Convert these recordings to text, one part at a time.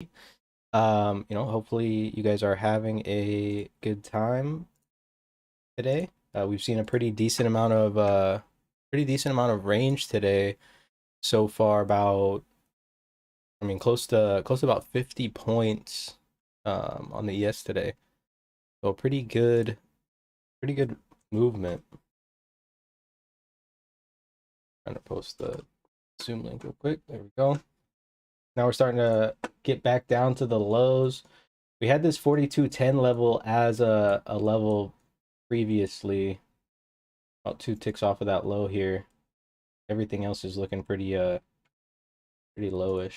You know, hopefully you guys are having a good time today. We've seen a pretty decent amount of range today so far. I mean, close to about 50 points on the ES today. So pretty good movement. Trying to post the Zoom link real quick. There we go. Now we're starting to get back down to the lows. We had this 4210 level as a level previously, about 2 ticks off of that low here. Everything else is looking pretty lowish.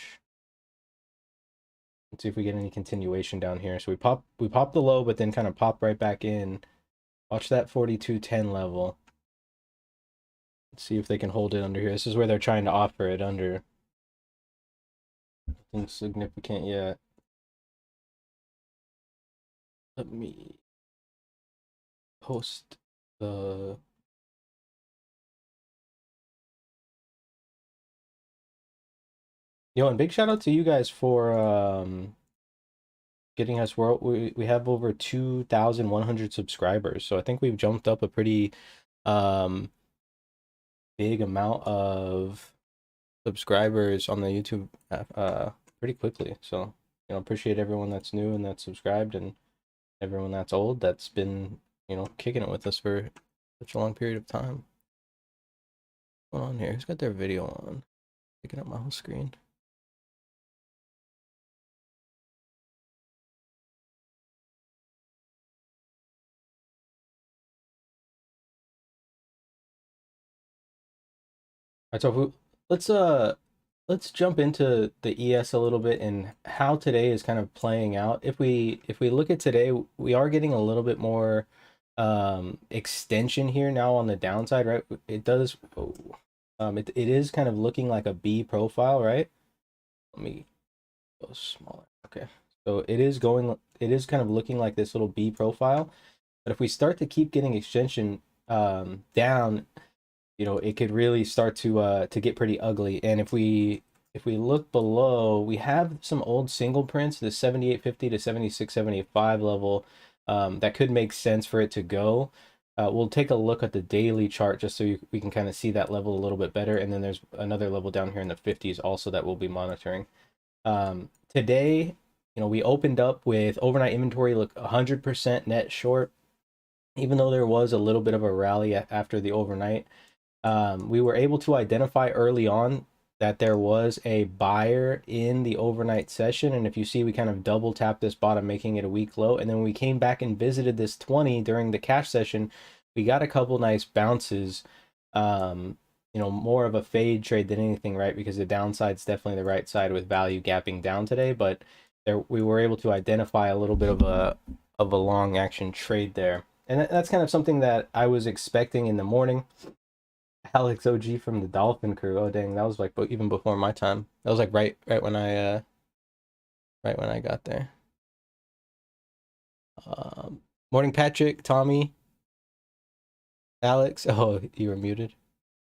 Let's see if we get any continuation down here. So we pop the low, but then kind of pop right back in. Watch that 4210 level. Let's see if they can hold it under here. This is where they're trying to offer it under. Nothing significant yet. Let me post the and big shout out to you guys for getting us. We have over 2,100 subscribers, so I think we've jumped up a pretty um big amount of subscribers on the YouTube pretty quickly. So appreciate everyone that's new and that's subscribed, and everyone that's old that's been kicking it with us for such a long period of time. What's going on here? Who's got their video on? Picking up my whole screen. All right, so let's jump into the ES a little bit and how today is kind of playing out. If we look at today, we are getting a little bit more extension here now on the downside, right? It does it is kind of looking like a B profile, right? Let me go smaller. Okay. So it is kind of looking like this little B profile. But if we start to keep getting extension down, it could really start to get pretty ugly. And if we look below, we have some old single prints, the 7850 to 7675 level, that could make sense for it to go. We'll take a look at the daily chart just so we can kind of see that level a little bit better. And then there's another level down here in the 50s also that we'll be monitoring. Today, we opened up with overnight inventory look 100% net short, even though there was a little bit of a rally after the overnight. We were able to identify early on that there was a buyer in the overnight session, and if you see, we kind of double tapped this bottom, making it a weak low, and then when we came back and visited this 20 during the cash session, we got a couple nice bounces. More of a fade trade than anything, right? Because the downside's definitely the right side with value gapping down today, but we were able to identify a little bit of a long action trade there, and that's kind of something that I was expecting in the morning. Alex OG from the Dolphin Crew. Oh dang, that was like even before my time. That was like right when I got there. Morning Patrick, Tommy, Alex. Oh, you were muted.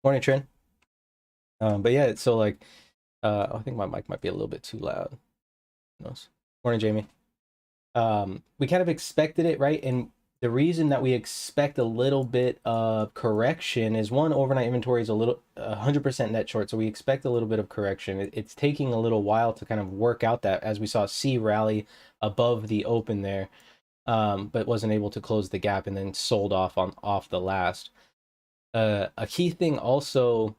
Morning Trent. But yeah, so like I think my mic might be a little bit too loud. Who knows? Morning Jamie. We kind of expected it, right? And the reason that we expect a little bit of correction is, one, overnight inventory is 100% net short, so we expect a little bit of correction. It's taking a little while to kind of work out that, as we saw C rally above the open there, but wasn't able to close the gap and then sold off the last. A key thing also,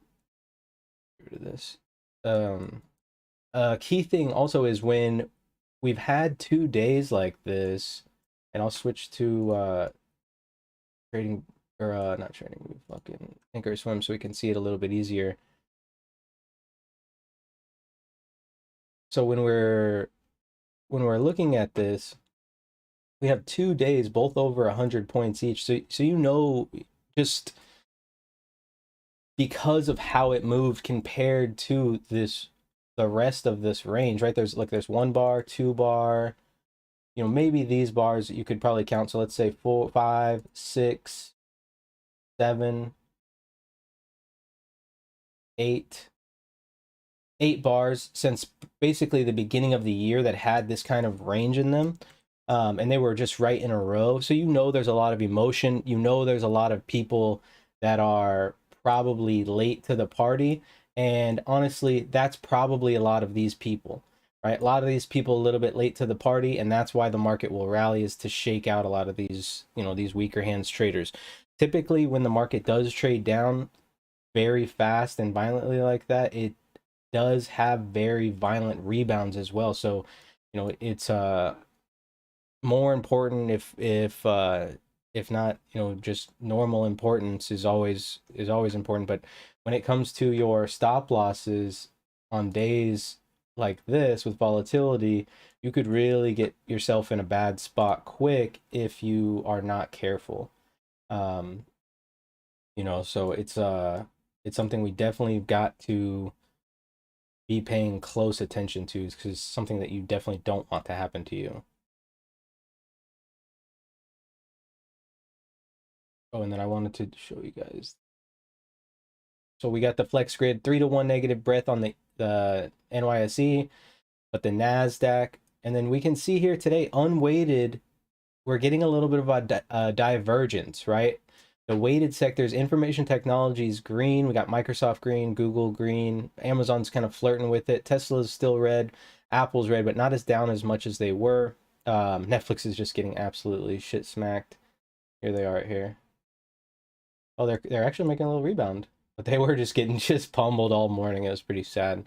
this, a key thing also is when we've had 2 days like this, and I'll switch to trading, or not trading, fucking Thinkorswim, so we can see it a little bit easier. So when we're looking at this, we have 2 days both over 100 points each. So just because of how it moved compared to the rest of this range, right? There's 1 bar, 2 bar, maybe these bars you could probably count. So let's say 4, 5, 6, 7, 8, 8 bars since basically the beginning of the year that had this kind of range in them. And they were just right in a row. So you know there's a lot of emotion. You know there's a lot of people that are probably late to the party. And honestly, that's probably a lot of these people, right? A lot of these people a little bit late to the party, and that's why the market will rally, is to shake out a lot of these, you know, these weaker hands traders. Typically, when the market does trade down very fast and violently like that, it does have very violent rebounds as well. So, you know, it's more important, if not, you know, just normal importance is always important. But when it comes to your stop losses on days like this with volatility, you could really get yourself in a bad spot quick if you are not careful. You know, so it's something we definitely got to be paying close attention to, because it's something that you definitely don't want to happen to you. Oh, and then I wanted to show you guys. So we got the flex grid 3-to-1 negative breadth on the NYSE, but the NASDAQ, and then we can see here today unweighted, we're getting a little bit of a divergence, right? The weighted sectors, information technologies green, we got Microsoft green, Google green, Amazon's kind of flirting with it, Tesla's still red, Apple's red, but not as down as much as they were. Netflix is just getting absolutely shit smacked. Here they are right here. Oh, they're actually making a little rebound, but they were just getting just pummeled all morning. It was pretty sad.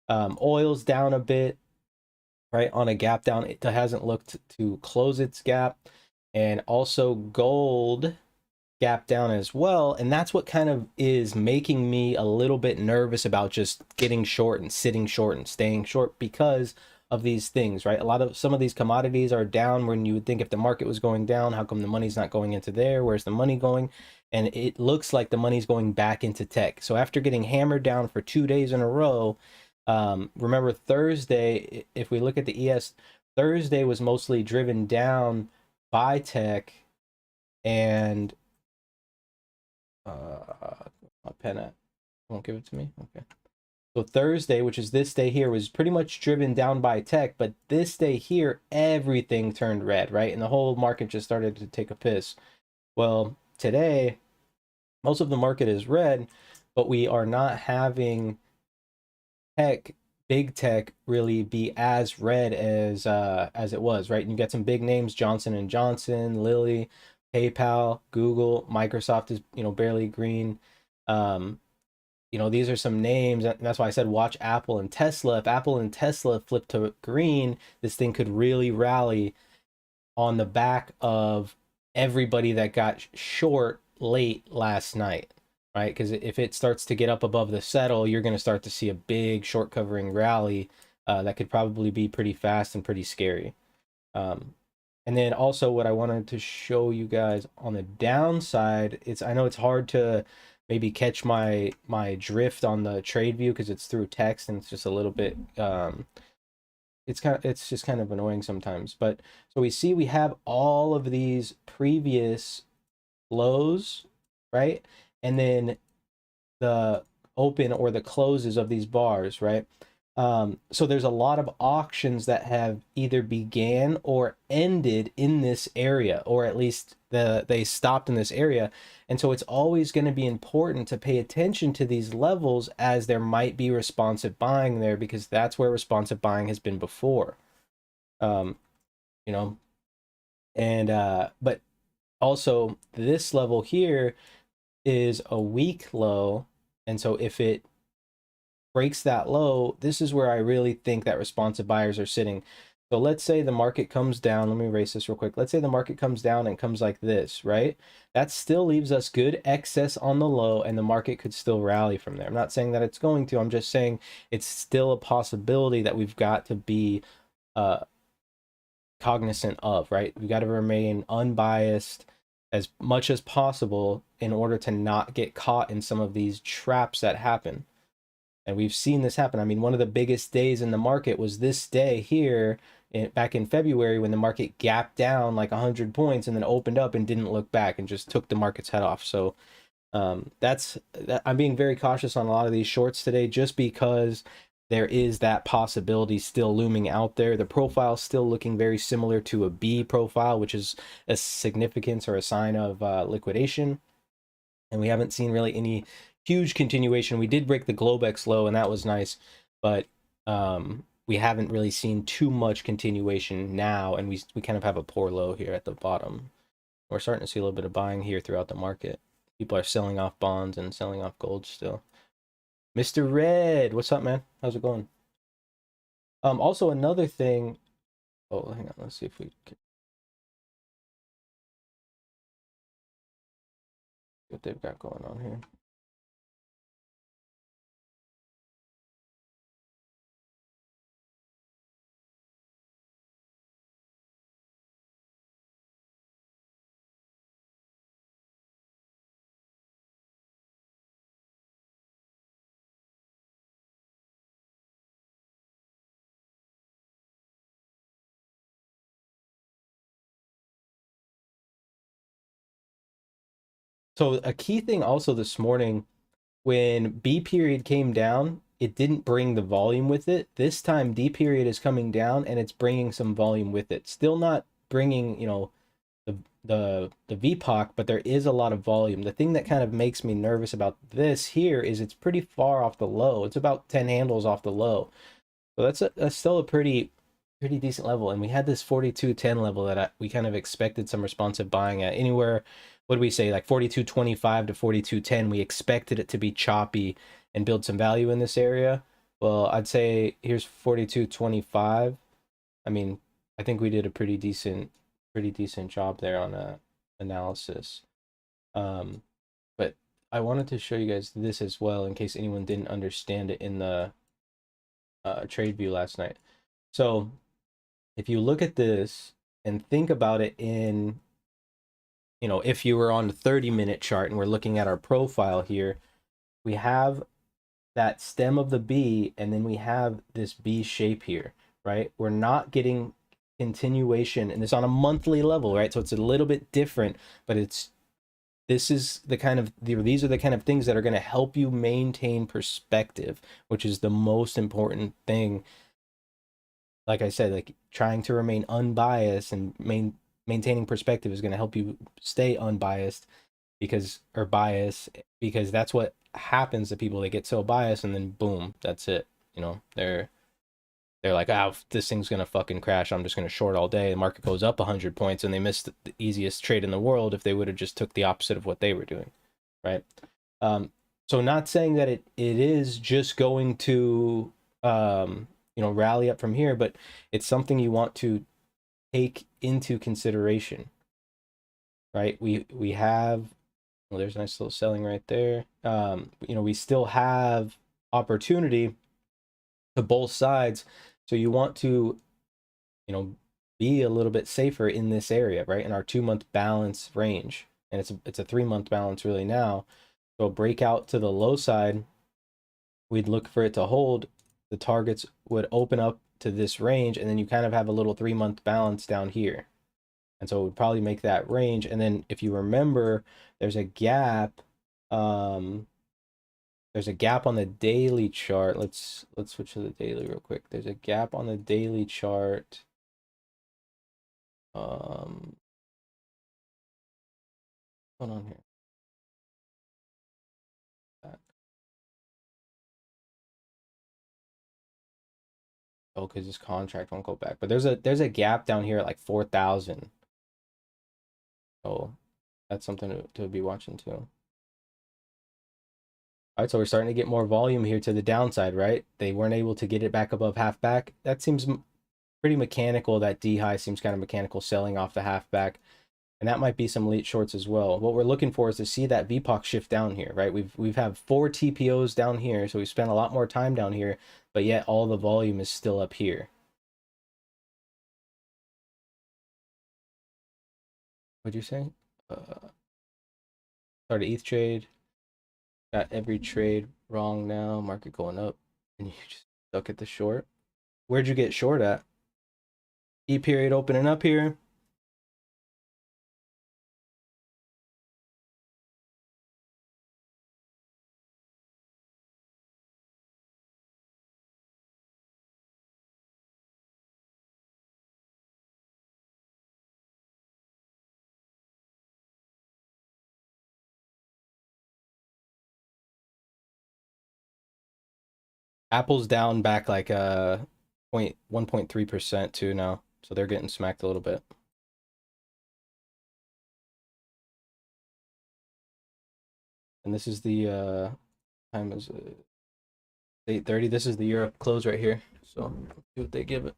Oil's down a bit, right, on a gap down. It hasn't looked to close its gap, and also gold gap down as well. And that's what kind of is making me a little bit nervous about just getting short and sitting short and staying short, because of these things, right? Some of these commodities are down when you would think if the market was going down, how come the money's not going into there? Where's the money going? And it looks like the money's going back into tech. So after getting hammered down for 2 days in a row, remember Thursday, if we look at the ES, Thursday was mostly driven down by tech, and my pen at, won't give it to me. Okay. So Thursday, which is this day here, was pretty much driven down by tech, but this day here, everything turned red, right? And the whole market just started to take a piss. Well, today, most of the market is red, but we are not having tech, big tech, really be as red as it was, right? And you got some big names: Johnson and Johnson, Lilly, PayPal, Google, Microsoft is, you know, barely green. You know, these are some names, and that's why I said watch Apple and Tesla. If Apple and Tesla flip to green, this thing could really rally on the back of everybody that got short late last night, right? Because if it starts to get up above the settle, you're going to start to see a big short covering rally that could probably be pretty fast and pretty scary. And then also what I wanted to show you guys on the downside, I know it's hard to maybe catch my drift on the trade view because it's through text and it's just a little bit it's just kind of annoying sometimes. But so we have all of these previous lows, right? And then the open or the closes of these bars, right? So there's a lot of auctions that have either began or ended in this area, or at least they stopped in this area. And so it's always going to be important to pay attention to these levels, as there might be responsive buying there, because that's where responsive buying has been before. You know, and but also this level here is a weak low, and so if it breaks that low, this is where I really think that responsive buyers are sitting. So let's say the market comes down. Let me erase this real quick. Let's say the market comes down and comes like this, right? That still leaves us good excess on the low, and the market could still rally from there. I'm not saying that it's going to. I'm just saying it's still a possibility that we've got to be cognizant of, right? We've got to remain unbiased as much as possible in order to not get caught in some of these traps that happen. And we've seen this happen. I mean, one of the biggest days in the market was this day here back in February, when the market gapped down like 100 points and then opened up and didn't look back and just took the market's head off. So I'm being very cautious on a lot of these shorts today, just because there is that possibility still looming out there. The profile still looking very similar to a B profile, which is a significance or a sign of liquidation. And we haven't seen really any huge continuation. We did break the Globex low, and that was nice, but we haven't really seen too much continuation now, and we kind of have a poor low here at the bottom. We're starting to see a little bit of buying here throughout the market. People are selling off bonds and selling off gold still. Mr. Red, what's up, man? How's it going? Also another thing. Oh, hang on. Let's see if we can what they've got going on here. So a key thing also this morning, when B period came down, it didn't bring the volume with it. This time D period is coming down and it's bringing some volume with it. Still not bringing, you know, the VPOC, but there is a lot of volume. The thing that kind of makes me nervous about this here is it's pretty far off the low. It's about 10 handles off the low. So that's still a pretty decent level. And we had this 42.10 level that we kind of expected some responsive buying at. Anywhere, what do we say, like 42.25 to 42.10. We expected it to be choppy and build some value in this area. Well, I'd say here's 42.25. I mean, I think we did a pretty decent job there on a analysis. But I wanted to show you guys this as well in case anyone didn't understand it in the trade view last night. So if you look at this and think about it in, you know, if you were on the 30-minute chart and we're looking at our profile here, we have that stem of the B, and then we have this B shape here, right? We're not getting continuation, and it's on a monthly level, right? So it's a little bit different, but these are the kind of things that are going to help you maintain perspective, which is the most important thing. Like I said, like trying to remain unbiased and maintaining perspective is going to help you stay unbiased because that's what happens to people. They get so biased and then boom, that's it. You know, they're like, oh, this thing's gonna fucking crash. I'm just gonna short all day. The market goes up 100 points, and they missed the easiest trade in the world if they would have just took the opposite of what they were doing, right? So not saying that it is just going to rally up from here, but it's something you want to take into consideration, right? We have, well, there's a nice little selling right there. We still have opportunity to both sides, so you want to, be a little bit safer in this area, right? In our 2-month balance range, and it's a 3-month balance really now. So breakout to the low side, we'd look for it to hold. The targets would open up to this range, and then you kind of have a little 3-month balance down here. And so it would probably make that range. And then if you remember, there's a gap. There's a gap on the daily chart. Let's switch to the daily real quick. There's a gap on the daily chart. Hold on here. Oh, because this contract won't go back. But there's a gap down here at like 4,000. So that's something to be watching too. All right, so we're starting to get more volume here to the downside, right? They weren't able to get it back above half back. That seems pretty mechanical. That D high seems kind of mechanical, selling off the half back. And that might be some late shorts as well. What we're looking for is to see that VPOC shift down here, right? We've had 4 TPOs down here, so we spent a lot more time down here, but yet all the volume is still up here. What'd you say? Started ETH trade. Got every trade wrong now. Market going up, and you just stuck at the short. Where'd you get short at? E period opening up here. Apple's down back like 1.3% too now, so they're getting smacked a little bit. And this is the time is 8:30. This is the Europe close right here. So let's see what they give it.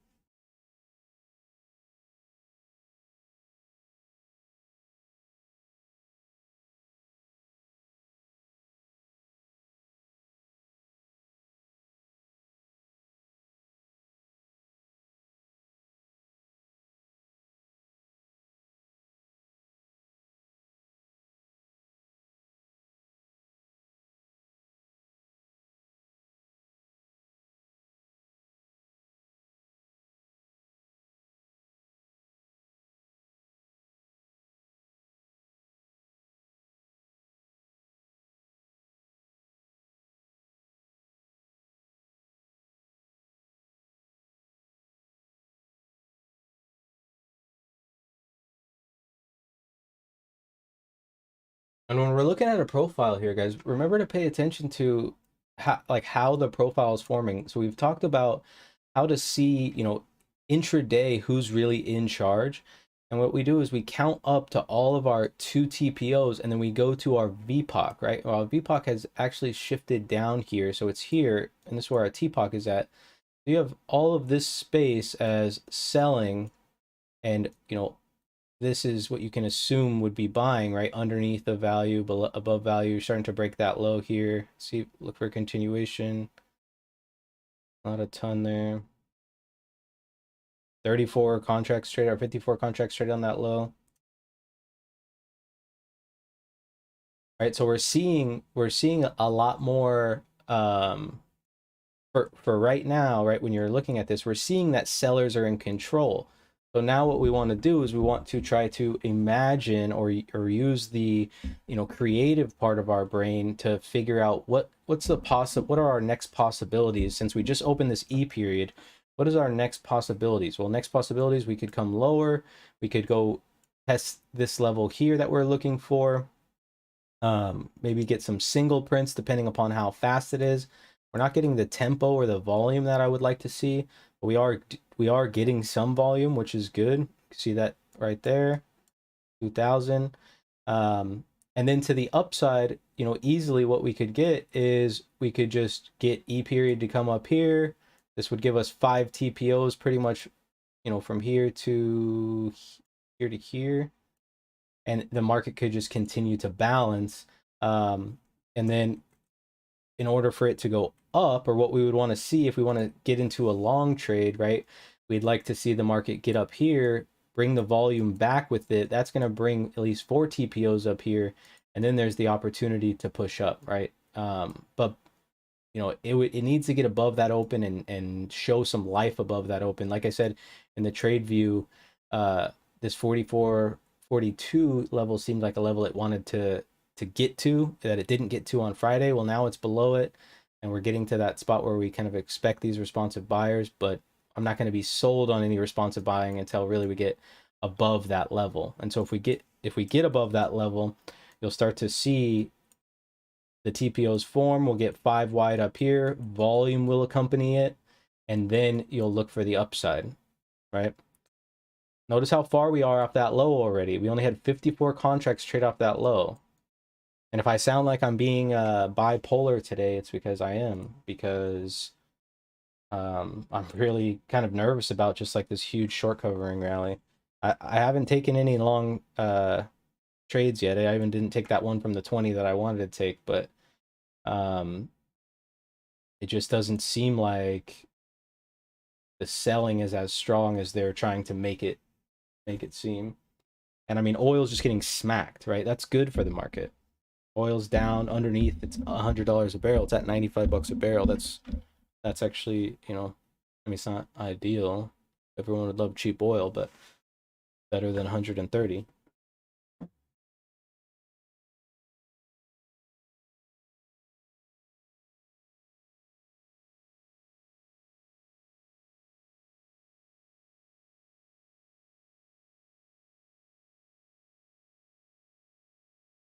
And when we're looking at a profile here, guys, remember to pay attention to how the profile is forming. So we've talked about how to see, intraday who's really in charge. And what we do is we count up to all of our 2 TPOs, and then we go to our VPOC, right? Well, VPOC has actually shifted down here. So it's here, and this is where our TPOC is at. You have all of this space as selling, and, this is what you can assume would be buying, right? Underneath the value, below, above value, starting to break that low here. See, look for continuation. Not a ton there. 34 contracts traded, or 54 contracts traded on that low. Right, so we're seeing a lot more for right now, right? When you're looking at this, we're seeing that sellers are in control. So now what we want to do is we want to try to imagine or use the creative part of our brain to figure out what are our next possibilities. Since we just opened this E period, what is our next possibilities? Well, next possibilities, we could come lower, we could go test this level here that we're looking for, maybe get some single prints depending upon how fast it is. We're not getting the tempo or the volume that I would like to see, but we are getting some volume, which is good. See that right there, 2000. And then to the upside, easily what we could get is we could just get E period to come up here. This would give us 5 TPOs pretty much, from here to here, and the market could just continue to balance. And then in order for it to go up, or what we would want to see if we want to get into a long trade, right? We'd like to see the market get up here, bring the volume back with it. That's going to bring at least 4 TPOs up here. And then there's the opportunity to push up, right? But it needs to get above that open and show some life above that open. Like I said, in the trade view, this 44.42 level seemed like a level it wanted to get to, that it didn't get to on Friday. Well, now it's below it, and we're getting to that spot where we kind of expect these responsive buyers, but I'm not going to be sold on any responsive buying until really we get above that level. And so if we get above that level, you'll start to see the TPOs form. We'll get 5 wide up here, volume will accompany it, and then you'll look for the upside, right? Notice how far we are off that low already. We only had 54 contracts trade off that low. And if I sound like I'm being bipolar today, it's because I am, because I'm really kind of nervous about just like this huge short covering rally. I haven't taken any long trades yet. I even didn't take that one from the 20 that I wanted to take, but it just doesn't seem like the selling is as strong as they're trying to make it seem. And I mean, oil's just getting smacked, right? That's good for the market. Oil's down underneath. It's $100 a barrel. It's at 95 bucks a barrel. That's actually, I mean, it's not ideal. Everyone would love cheap oil, but better than 130.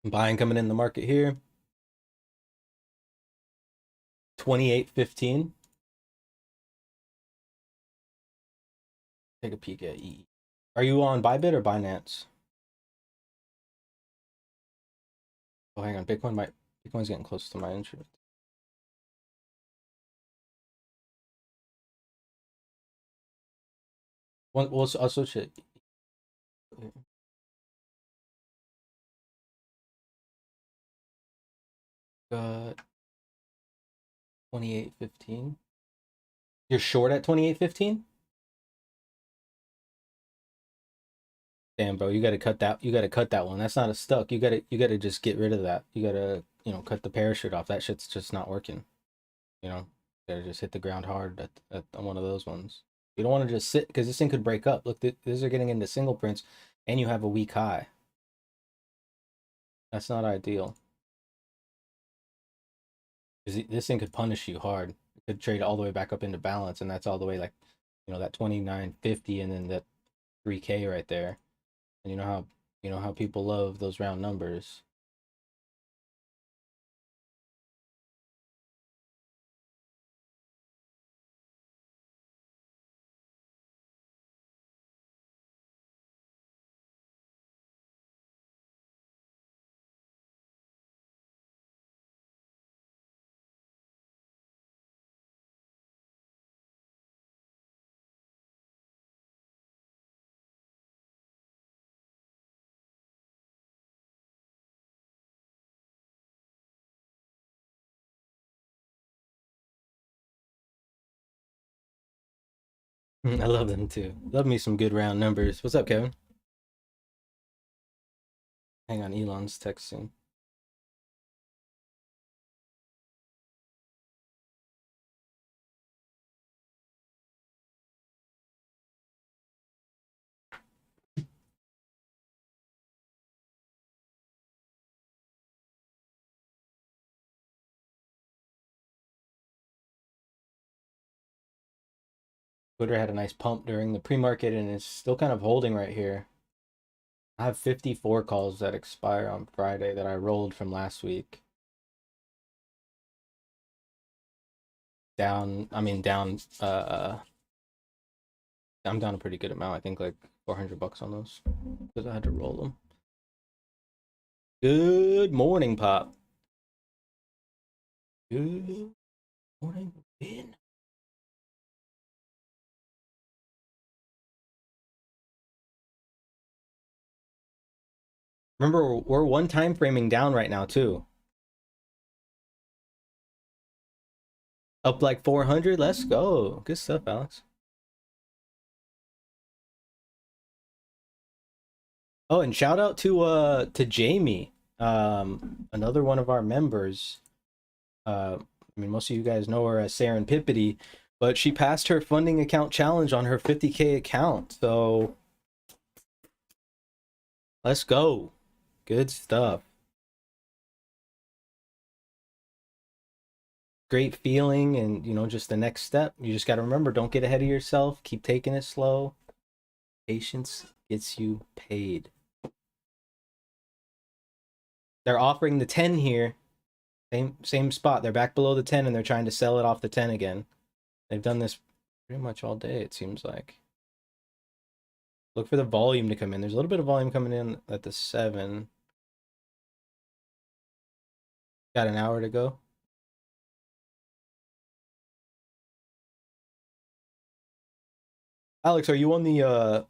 Buying coming in the market here. 28.15. take a peek at E. Are you on Bybit or Binance? Oh, hang on. Bitcoin's getting close to my interest. I'll switch it. Got 28.15. You're short at 28.15? Damn, bro, you gotta cut that. You gotta cut that one. That's not a stuck. You gotta just get rid of that. You gotta, cut the parachute off. That shit's just not working. You know, you gotta just hit the ground hard at one of those ones. You don't want to just sit because this thing could break up. Look, these are getting into single prints, and you have a weak high. That's not ideal. This thing could punish you hard. It could trade all the way back up into balance, and that's all the way like, that 29.50, and then that 3K right there. And you know how people love those round numbers. I love them too. Love me some good round numbers. What's up, Kevin? Hang on, Elon's texting. Twitter had a nice pump during the pre-market and it's still kind of holding right here. I have 54 calls that expire on Friday that I rolled from last week. Down, I mean down, I'm down a pretty good amount. I think like $400 on those because I had to roll them. Good morning, Pop. Good morning, Ben. Remember, we're one time framing down right now too. Up like 400. Let's go. Good stuff, Alex. Oh, and shout out to Jamie, another one of our members. I mean, most of you guys know her as Serendipity, but she passed her funding account challenge on her 50K account. So let's go. Good stuff. Great feeling, and just the next step. You just got to remember, don't get ahead of yourself. Keep taking it slow. Patience gets you paid. They're offering the 10 here. Same spot. They're back below the 10 and they're trying to sell it off the 10 again. They've done this pretty much all day, it seems like. Look for the volume to come in. There's a little bit of volume coming in at the 7. Got an hour to go. Alex, are you on the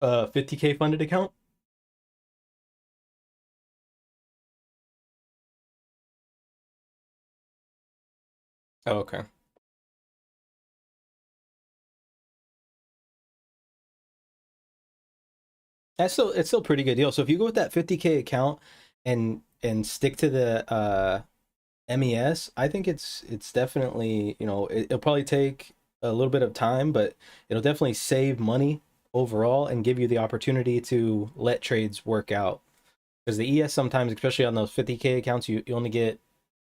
50K funded account? Oh, okay. It's still a pretty good deal. So if you go with that 50K account and stick to the MES, I think it's definitely, it'll probably take a little bit of time, but it'll definitely save money overall and give you the opportunity to let trades work out. Because the ES sometimes, especially on those 50K accounts, you only get,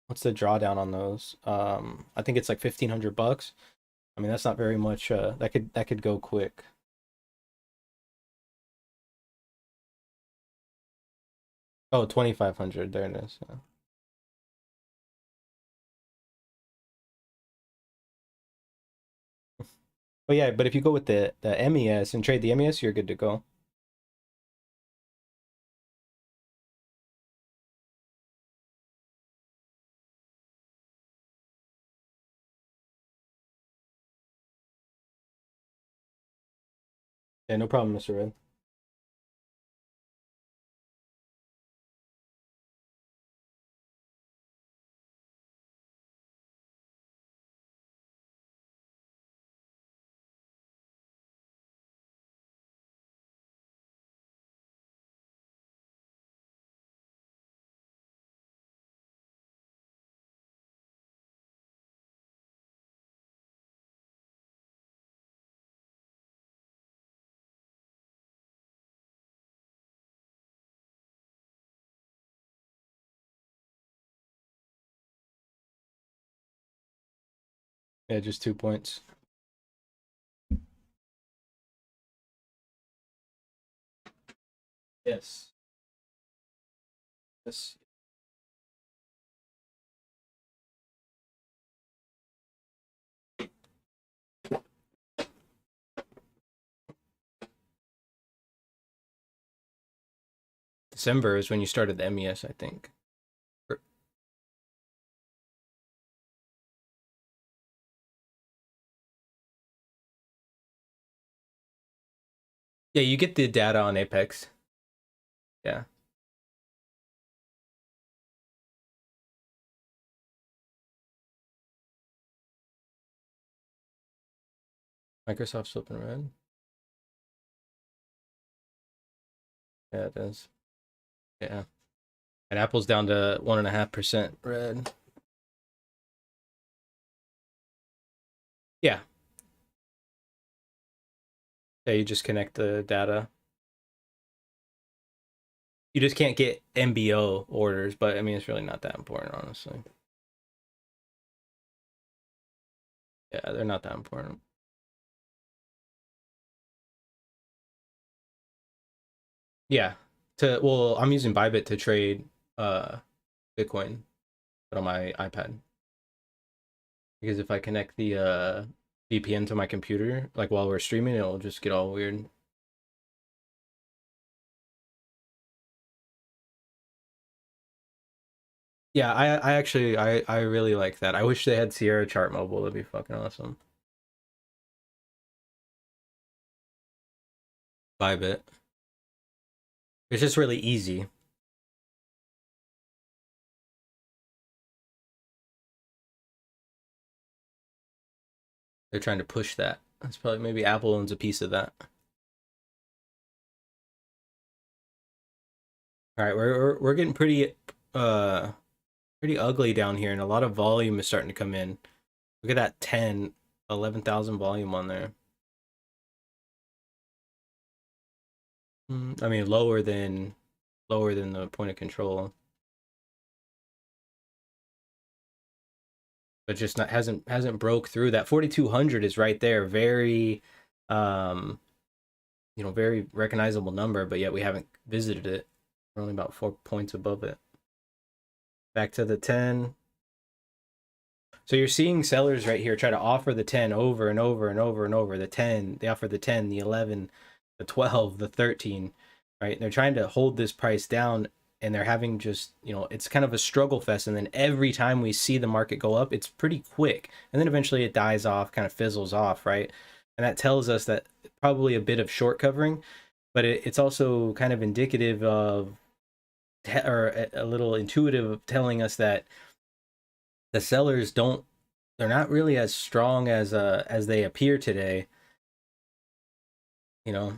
what's the drawdown on those? I think it's like $1,500. I mean, that's not very much. That could go quick. Oh, 2,500. There it is. Yeah. Oh yeah, but if you go with the MES and trade the MES, you're good to go. Yeah, no problem, Mr. Red. Yeah, just 2 points. Yes. Yes. December is when you started the MES, I think. Yeah, you get the data on Apex. Yeah. Microsoft's flipping red. Yeah, it is. Yeah. And Apple's down to 1.5% red. Yeah. Yeah, you just connect the data. You just can't get MBO orders, but I mean, it's really not that important, honestly. Yeah, they're not that important. Yeah. Well, I'm using Bybit to trade Bitcoin, but on my iPad. Because if I connect the VPN to my computer, like while we're streaming, it'll just get all weird. Yeah, I actually I really like that. I wish they had Sierra Chart Mobile. That'd be fucking awesome. Bybit. It's just really easy. They're trying to push that. That's probably maybe Apple owns a piece of that. All right, we're getting pretty ugly down here, and a lot of volume is starting to come in. Look at that 11,000 volume on there. I mean, lower than the point of control, but just not hasn't broke through that 4,200 is right there. Very, um, very recognizable number, but yet we haven't visited it. We're only about 4 points above it. Back to the 10. So you're seeing sellers right here try to offer the 10 over and over and over and over. The 10, they offer the 10, the 11, the 12, the 13, right? They're trying to hold this price down, and they're having just, it's kind of a struggle fest. And then every time we see the market go up, it's pretty quick. And then eventually it dies off, kind of fizzles off, right? And that tells us that probably a bit of short covering, but it's also kind of indicative of, or a little intuitive of telling us that the sellers don't they're not really as strong as they appear today,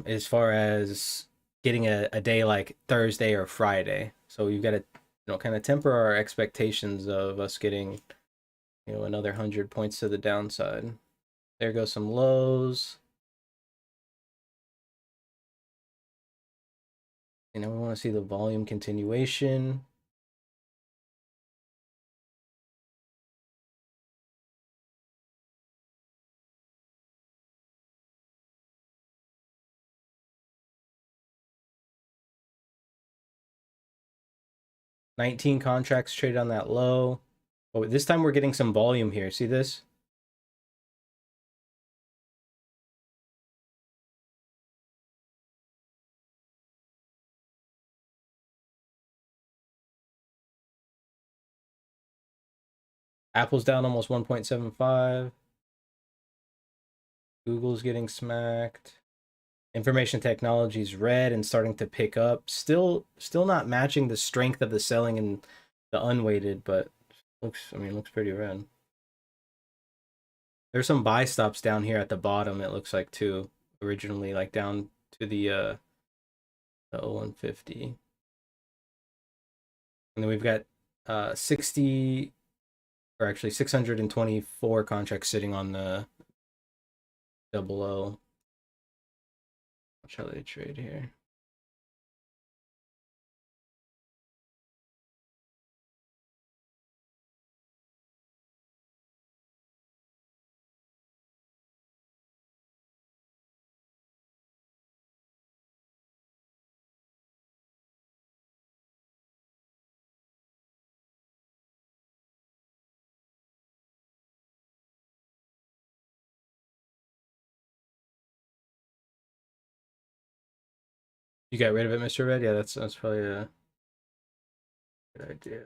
as far as getting a day like Thursday or Friday. So you've got to kind of temper our expectations of us getting another 100 points to the downside. There goes some lows. We want to see the volume continuation. 19 contracts traded on that low. Oh, this time we're getting some volume here. See this? Apple's down almost 1.75. Google's getting smacked. Information technology is red and starting to pick up. Still not matching the strength of the selling in the unweighted, but looks pretty red. There's some buy stops down here at the bottom, it looks like too. Originally, like down to the 0150. And then we've got 60, or actually 624 contracts sitting on the double O. Watch how they trade here. You got rid of it, Mr. Red? Yeah, that's probably a good idea.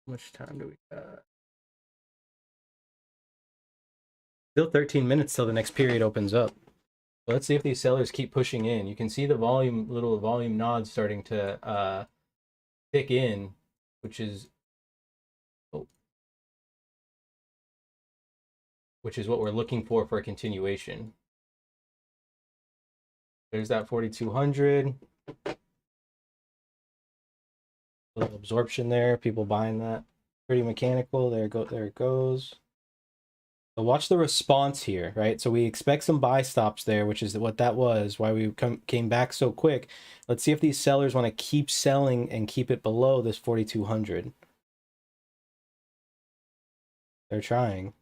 How much time do we got? Still 13 minutes till the next period opens up. Let's see if these sellers keep pushing in. You can see the little volume nods starting to tick in, which is what we're looking for a continuation. There's that 4,200. Little absorption there. People buying that. Pretty mechanical. There it goes. So watch the response here, right? So we expect some buy stops there, which is what that was, why we came back so quick. Let's see if these sellers want to keep selling and keep it below this 4,200. They're trying.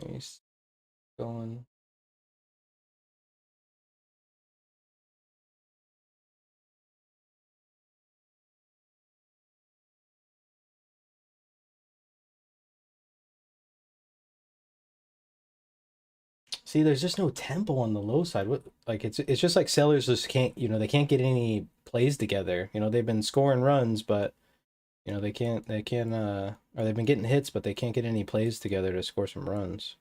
Nice. Going. See, there's just no tempo on the low side. What, like it's just like sellers just can't, they can't get any plays together. They've been scoring runs, but they can't or they've been getting hits, but they can't get any plays together to score some runs.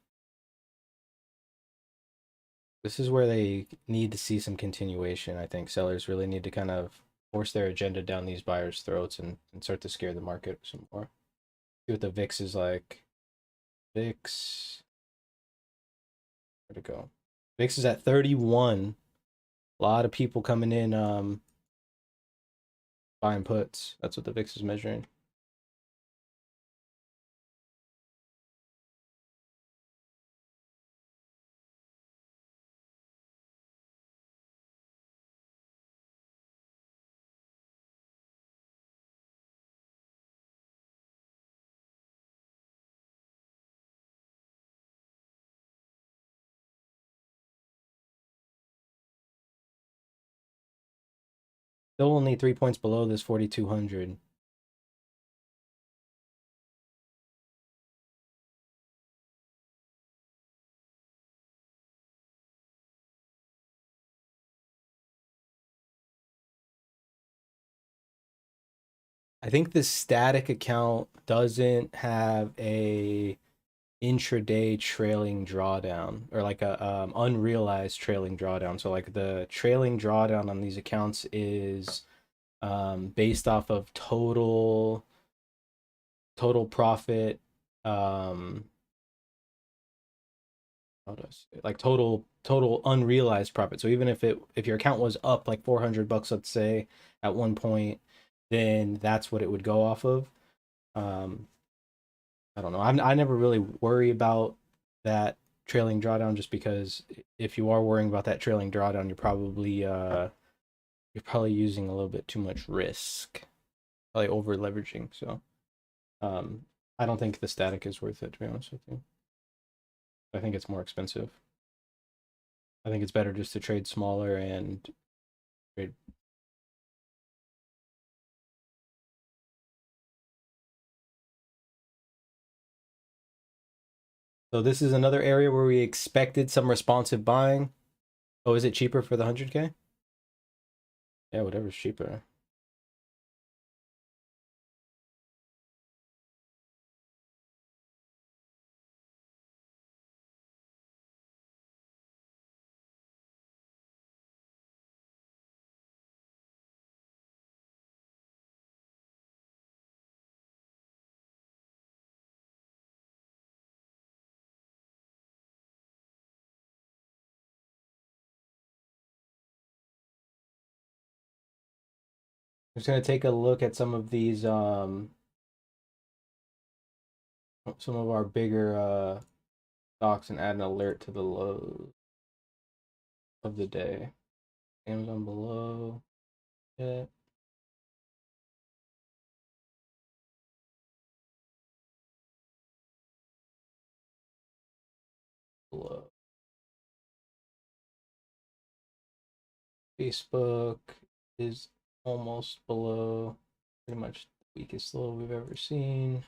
This is where they need to see some continuation. I think sellers really need to kind of force their agenda down these buyers' throats and start to scare the market some more. See what the VIX is like. VIX, where'd it go? VIX is at 31. A lot of people coming in buying puts. That's what the VIX is measuring. Still only 3 points below this 4,200. I think the static account doesn't have a intraday trailing drawdown, or like a unrealized trailing drawdown. So like the trailing drawdown on these accounts is based off of total profit, how do I say, like total unrealized profit. So even if your account was up like $400, let's say, at one point, then that's what it would go off of. I don't know. I never really worry about that trailing drawdown, just because if you are worrying about that trailing drawdown, you're probably using a little bit too much risk, probably over leveraging. So I don't think the static is worth it, to be honest with you. I think it's more expensive. I think it's better just to trade smaller and trade. So this is another area where we expected some responsive buying. Oh, is it cheaper for the 100K? Yeah, whatever's cheaper. I'm just gonna take a look at some of these some of our bigger stocks and add an alert to the lows of the day. Amazon below. Yeah. Below. Facebook is almost below. Pretty much the weakest low we've ever seen.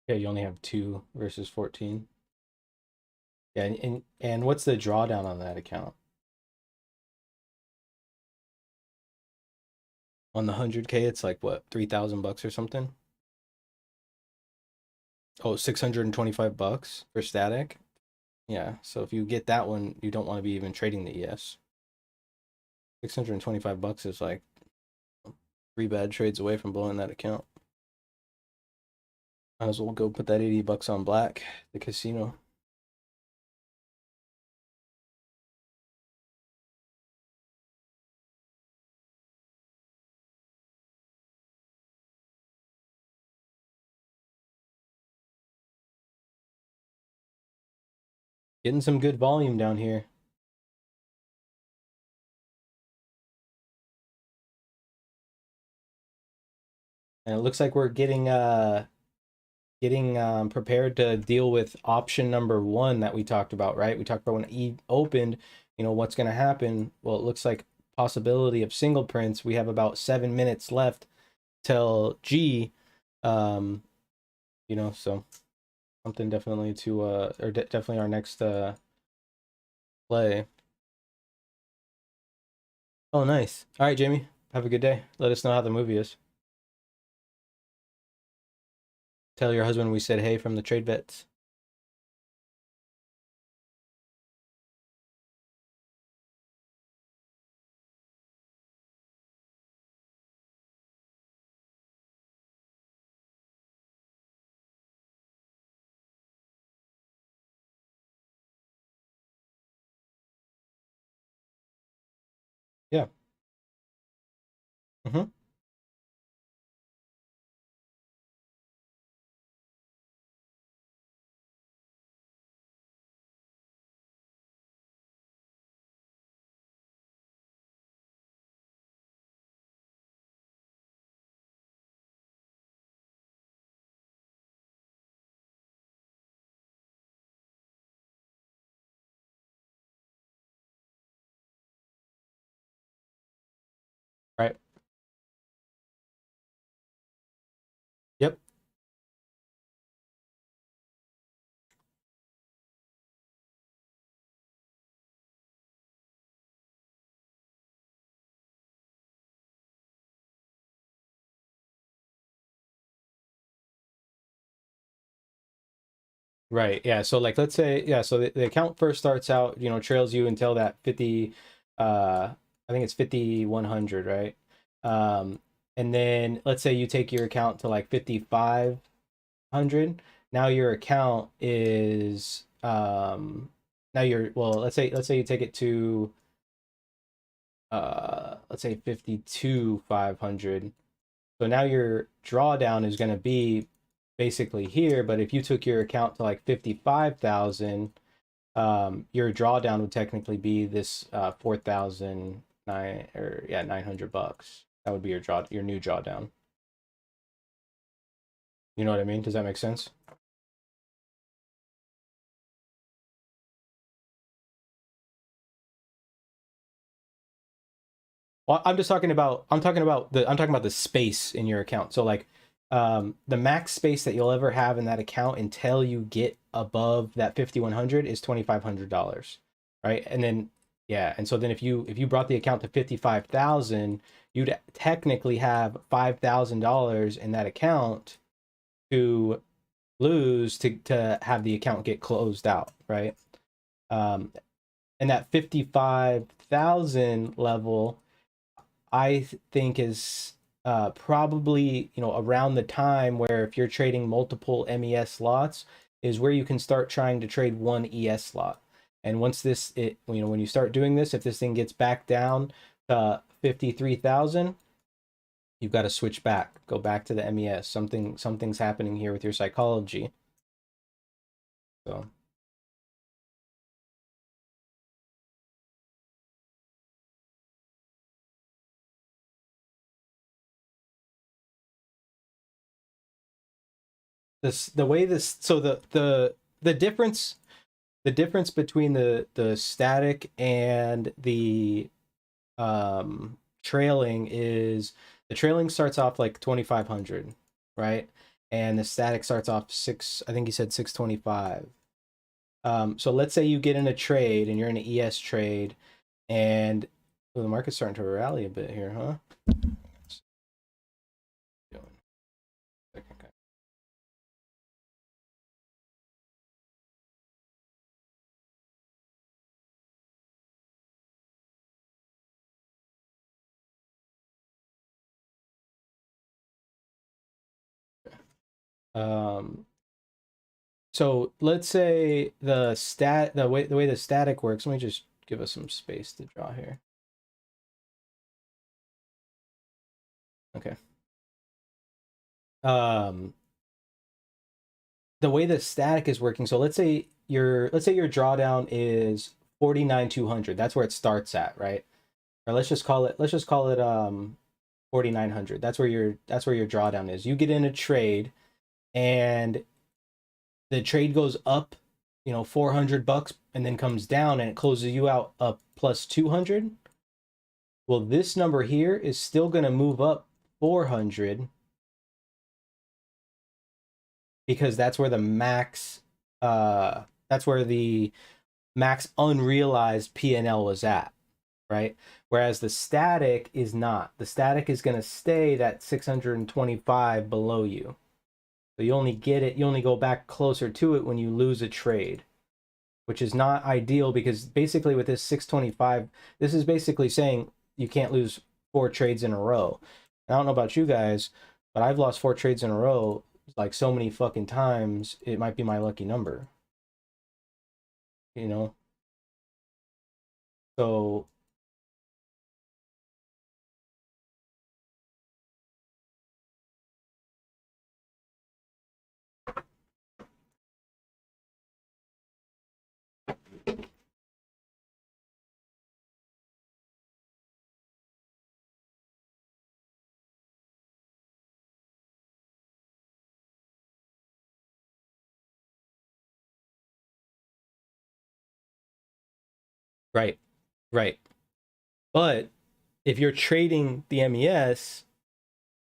Yeah, you only have 2 versus 14. Yeah, and what's the drawdown on that account? On the 100K, it's like what, 3,000 bucks or something? Oh, 625 bucks for static. Yeah, so if you get that one, you don't want to be even trading the ES. 625 bucks is like 3 bad trades away from blowing that account. Might as well go put that 80 bucks on black, the casino. Getting some good volume down here. And it looks like we're getting prepared to deal with option number 1 that we talked about, right? We talked about when E opened, you know, what's going to happen. Well, it looks like possibility of single prints. We have about 7 minutes left till G, you know, so something definitely to definitely our next play. Oh, nice. All right, Jamie, have a good day. Let us know how the movie is. Tell your husband we said hey from the trade vets. Yeah. Mm-hmm. Right. Yep. Right. Yeah. So like let's say, yeah, so the account first starts out, you know, trails you until that 50 I think it's 5,100, right? Um and then let's say you take your account to like 5,500. Now your account is now you're, well, let's say you take it to let's say 52,500. So now your drawdown is going to be basically here, but if you took your account to like 55,000, your drawdown would technically be this 4,009 or yeah, $900. That would be your new drawdown. You know what I mean? Does that make sense? Well, I'm talking about the space in your account. So like the max space that you'll ever have in that account until you get above that 5,100 is $2,500, right? And then yeah, and so then if you brought the account to 55,000, you'd technically have $5,000 in that account to lose to have the account get closed out, right? Um, and that 55,000 level, I think is probably, you know, around the time where if you're trading multiple MES slots is where you can start trying to trade one ES slot. And once you know, when you start doing this, if this thing gets back down to 53,000, you've got to switch back, go back to the MES. Something's happening here with your psychology. So the difference between the static and the trailing is the trailing starts off like 2,500, right? And the static starts off I think he said 625. So let's say you get in a trade and you're in an ES trade and the market's starting to rally a bit here, huh? Um, so let's say the way the static works. Let me just give us some space to draw here. Okay. Um, the way the static is working. So let's say your drawdown is 49,200. That's where it starts at, right? Or let's just call it 4,900. That's where your drawdown is. You get in a trade and the trade goes up, you know, $400 and then comes down and it closes you out up plus 200. Well, this number here is still going to move up 400 because that's where the max unrealized P&L was at, right? Whereas the static is not. The static is going to stay that 625 below you. So you only go back closer to it when you lose a trade, which is not ideal because basically with this 625, this is basically saying you can't lose 4 trades in a row. I don't know about you guys, but I've lost 4 trades in a row like so many fucking times, it might be my lucky number, you know? So right, right. But if you're trading the MES,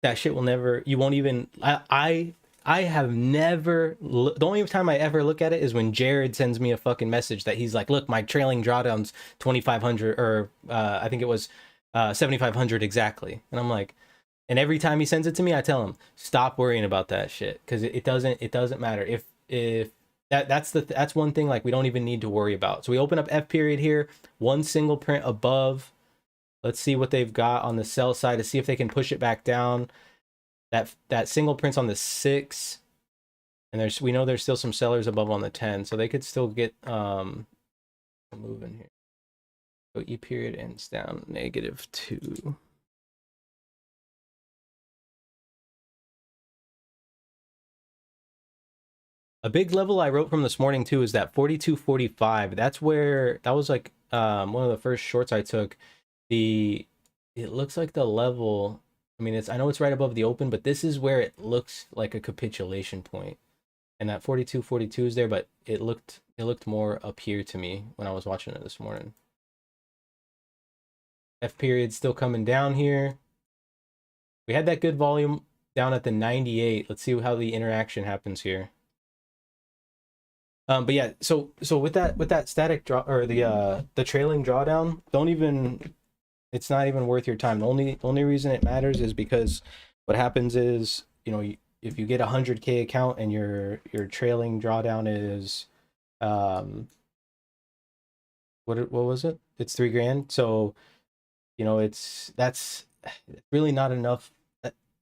that shit will never, you won't even, I have never, the only time I ever look at it is when Jared sends me a fucking message that he's like, look, my trailing drawdown's 2,500 or I think it was 7,500 exactly. And I'm like, and every time he sends it to me, I tell him, stop worrying about that shit. Cause it doesn't matter. If that's one thing like we don't even need to worry about. So we open up F period here, one single print above. Let's see what they've got on the sell side to see if they can push it back down. That single print's on the 6, and we know there's still some sellers above on the 10, so they could still get moving here. So E period ends down -2. A big level I wrote from this morning too is that 42.45. That's where that was like one of the first shorts I took. The it looks like the level. I mean, I know it's right above the open, but this is where it looks like a capitulation point. And that 42.42 is there, but it looked more up here to me when I was watching it this morning. F period still coming down here. We had that good volume down at the 98. Let's see how the interaction happens here. But yeah, so with that static draw or the trailing drawdown, don't even it's not even worth your time. The only reason it matters is because what happens is, if you get a 100K account and your trailing drawdown is what was it? It's 3 grand. So, that's really not enough.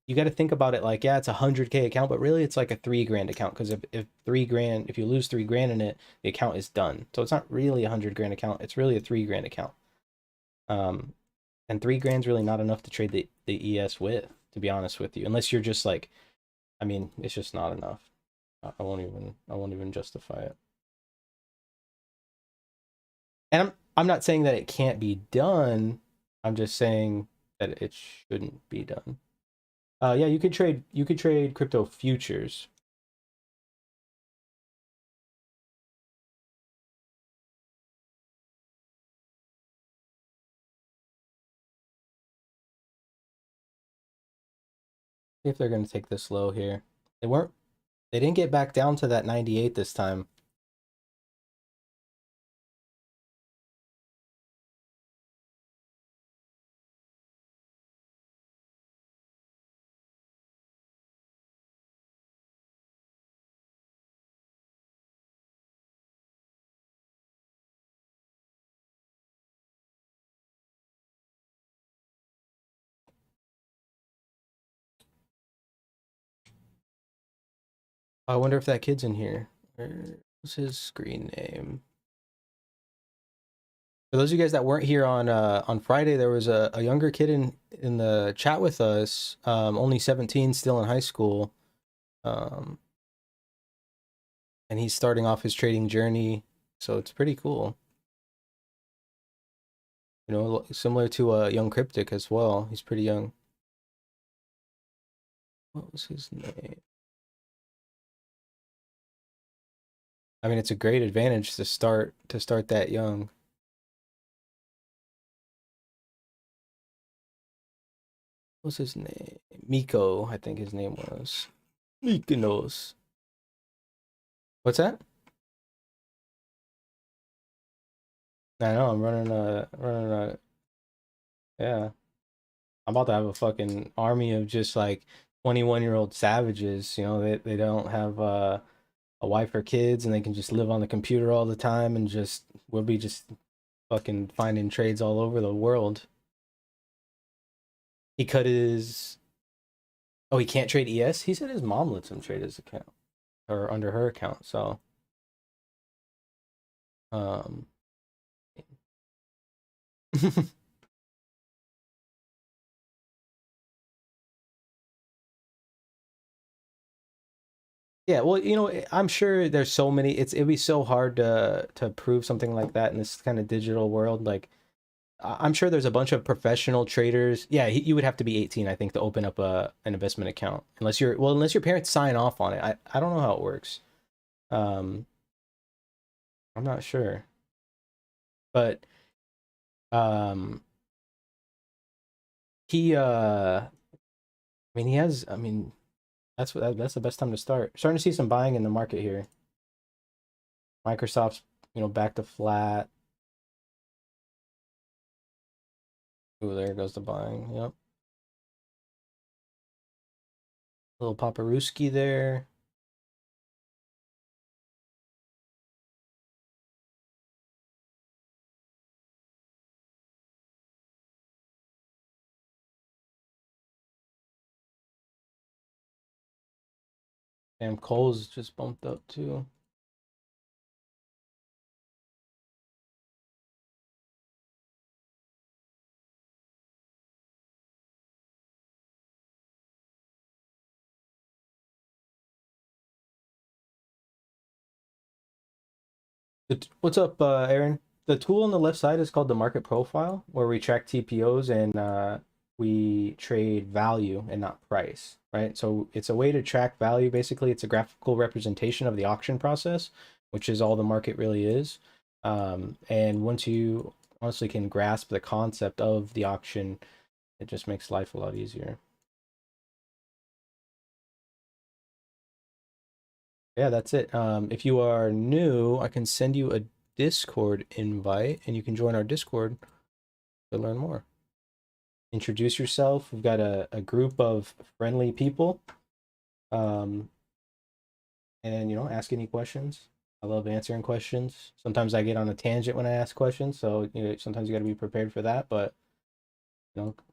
You got to think about it like, yeah, it's a 100K account, but really it's like a 3 grand account, because if 3 grand, if you lose 3 grand in it, the account is done. So it's not really a 100 grand account. It's really a 3 grand account. Um, and 3 grand's really not enough to trade the ES with, to be honest with you, unless you're just like, I mean, it's just not enough. I won't even justify it. And I'm not saying that it can't be done. I'm just saying that it shouldn't be done. Yeah, you could trade crypto futures. See if they're going to take this low here. They didn't get back down to that 98 this time. I wonder if that kid's in here. What's his screen name? For those of you guys that weren't here on Friday, there was a younger kid in the chat with us, only 17, still in high school. And he's starting off his trading journey, so it's pretty cool. Similar to young Cryptic as well. He's pretty young. What was his name? I mean, it's a great advantage to start that young. What's his name? Miko, I think his name was. Mykonos. What's that? I know, I'm running a, yeah. I'm about to have a fucking army of just like 21-year-old savages. They don't have a wife or kids, and they can just live on the computer all the time, and we'll be just fucking finding trades all over the world. He cut his Oh, he can't trade ES? He said his mom lets him trade his account, or under her account, so um yeah, well, I'm sure there's so many. It'd be so hard to prove something like that in this kind of digital world. Like, I'm sure there's a bunch of professional traders. Yeah, you would have to be 18, I think, to open up an investment account, unless your parents sign off on it. I don't know how it works. Um, I'm not sure, but um, I mean, that's the best time to start. Starting to see some buying in the market here. Microsoft's, back to flat. Ooh, there goes the buying. Yep. Little Paparuski there. Damn, Cole's just bumped up too. What's up, Aaron? The tool on the left side is called the market profile, where we track TPOs and we trade value and not price, right? So it's a way to track value. Basically, it's a graphical representation of the auction process, which is all the market really is. And once you honestly can grasp the concept of the auction, it just makes life a lot easier. Yeah, that's it. If you are new, I can send you a Discord invite and you can join our Discord to learn more. Introduce yourself. We've got a group of friendly people. Um, and ask any questions. I love answering questions. Sometimes I get on a tangent when I ask questions, so sometimes you got to be prepared for that, but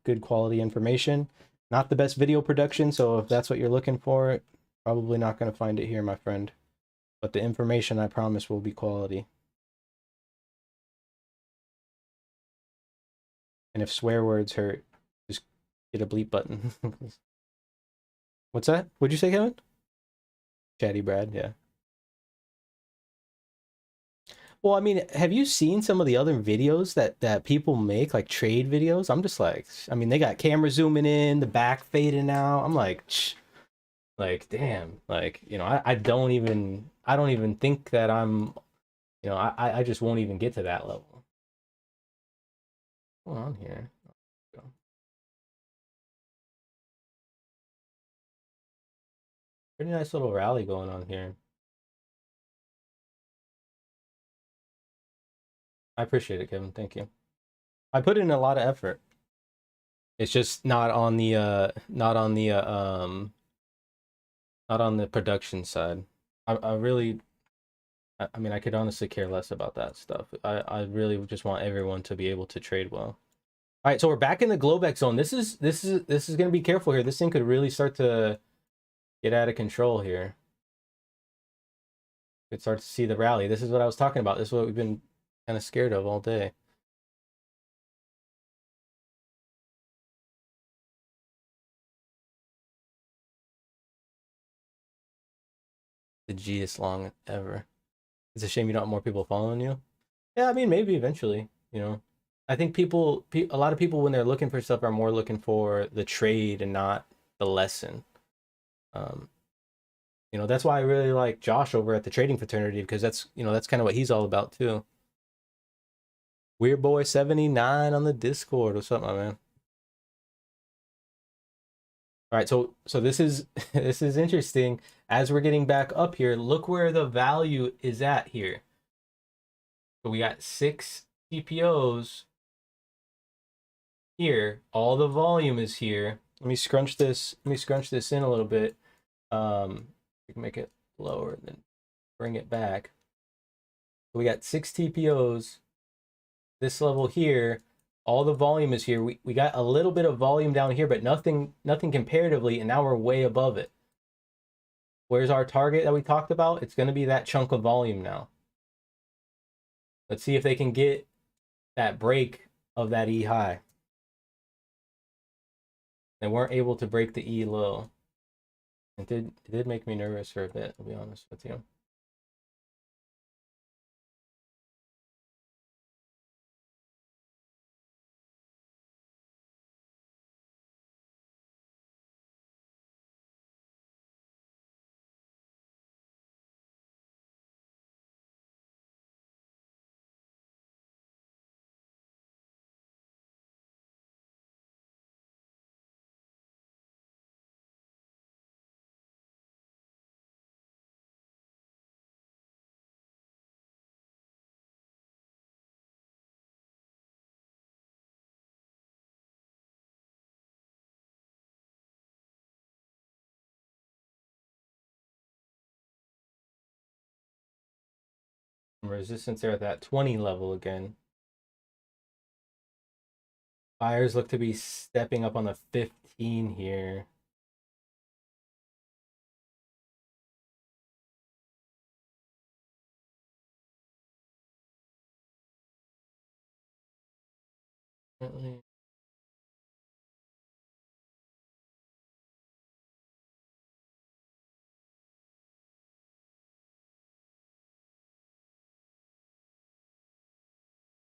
good quality information. Not the best video production, so if that's what you're looking for, probably not going to find it here, my friend. But the information, I promise, will be quality. And if swear words hurt, just get a bleep button. What's that? What'd you say, Kevin? Chatty Brad, yeah. Well, I mean, have you seen some of the other videos that people make, like trade videos? I'm just like, I mean, they got camera zooming in, the back fading out. I'm like, like, damn, like, I don't even think that I'm, I just won't even get to that level. What's going on here? Pretty nice little rally going on here. I appreciate it, Kevin. Thank you. I put in a lot of effort. It's just not on the production side. I really, I mean, I could honestly care less about that stuff. I really just want everyone to be able to trade well. All right, so we're back in the Globex zone. This is gonna be careful here. This thing could really start to get out of control here. Could start to see the rally. This is what I was talking about. This is what we've been kind of scared of all day. The G-est long ever. It's a shame you don't have more people following you. Yeah, I mean, maybe eventually, I think a lot of people when they're looking for stuff are more looking for the trade and not the lesson. Um, that's why I really like Josh over at the trading fraternity because that's kind of what he's all about too. Weird Boy 79 on the Discord. What's up, my man? All right, so this is this is interesting. As we're getting back up here, look where the value is at here. So we got 6 TPOs here. All the volume is here. Let me scrunch this. Let me scrunch this in a little bit. We can make it lower and then bring it back. So we got 6 TPOs. This level here, all the volume is here. We got a little bit of volume down here, but nothing comparatively, and now we're way above it. Where's our target that we talked about? It's going to be that chunk of volume now. Let's see if they can get that break of that E high. They weren't able to break the E low. It did make me nervous for a bit, to be honest with you. Resistance there at that 20 level again. Buyers look to be stepping up on the 15 here. Definitely.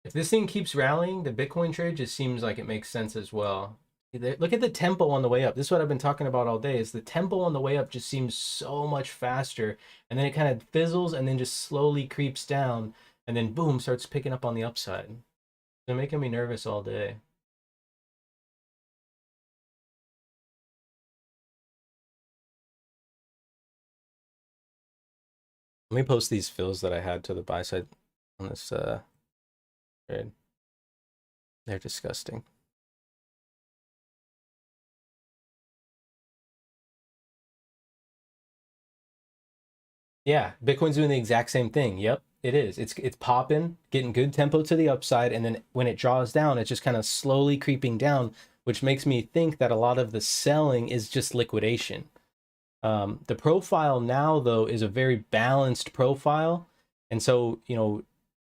If this thing keeps rallying, the Bitcoin trade just seems like it makes sense as well. Look at the tempo on the way up. This is what I've been talking about all day, is the tempo on the way up just seems so much faster. And then it kind of fizzles and then just slowly creeps down. And then boom, starts picking up on the upside. They're making me nervous all day. Let me post these fills that I had to the buy side on this trade. They're disgusting. Yeah, Bitcoin's doing the exact same thing. Yep, it is. It's popping, getting good tempo to the upside, and then when it draws down, it's just kind of slowly creeping down, which makes me think that a lot of the selling is just liquidation. The profile now, though, is a very balanced profile, and so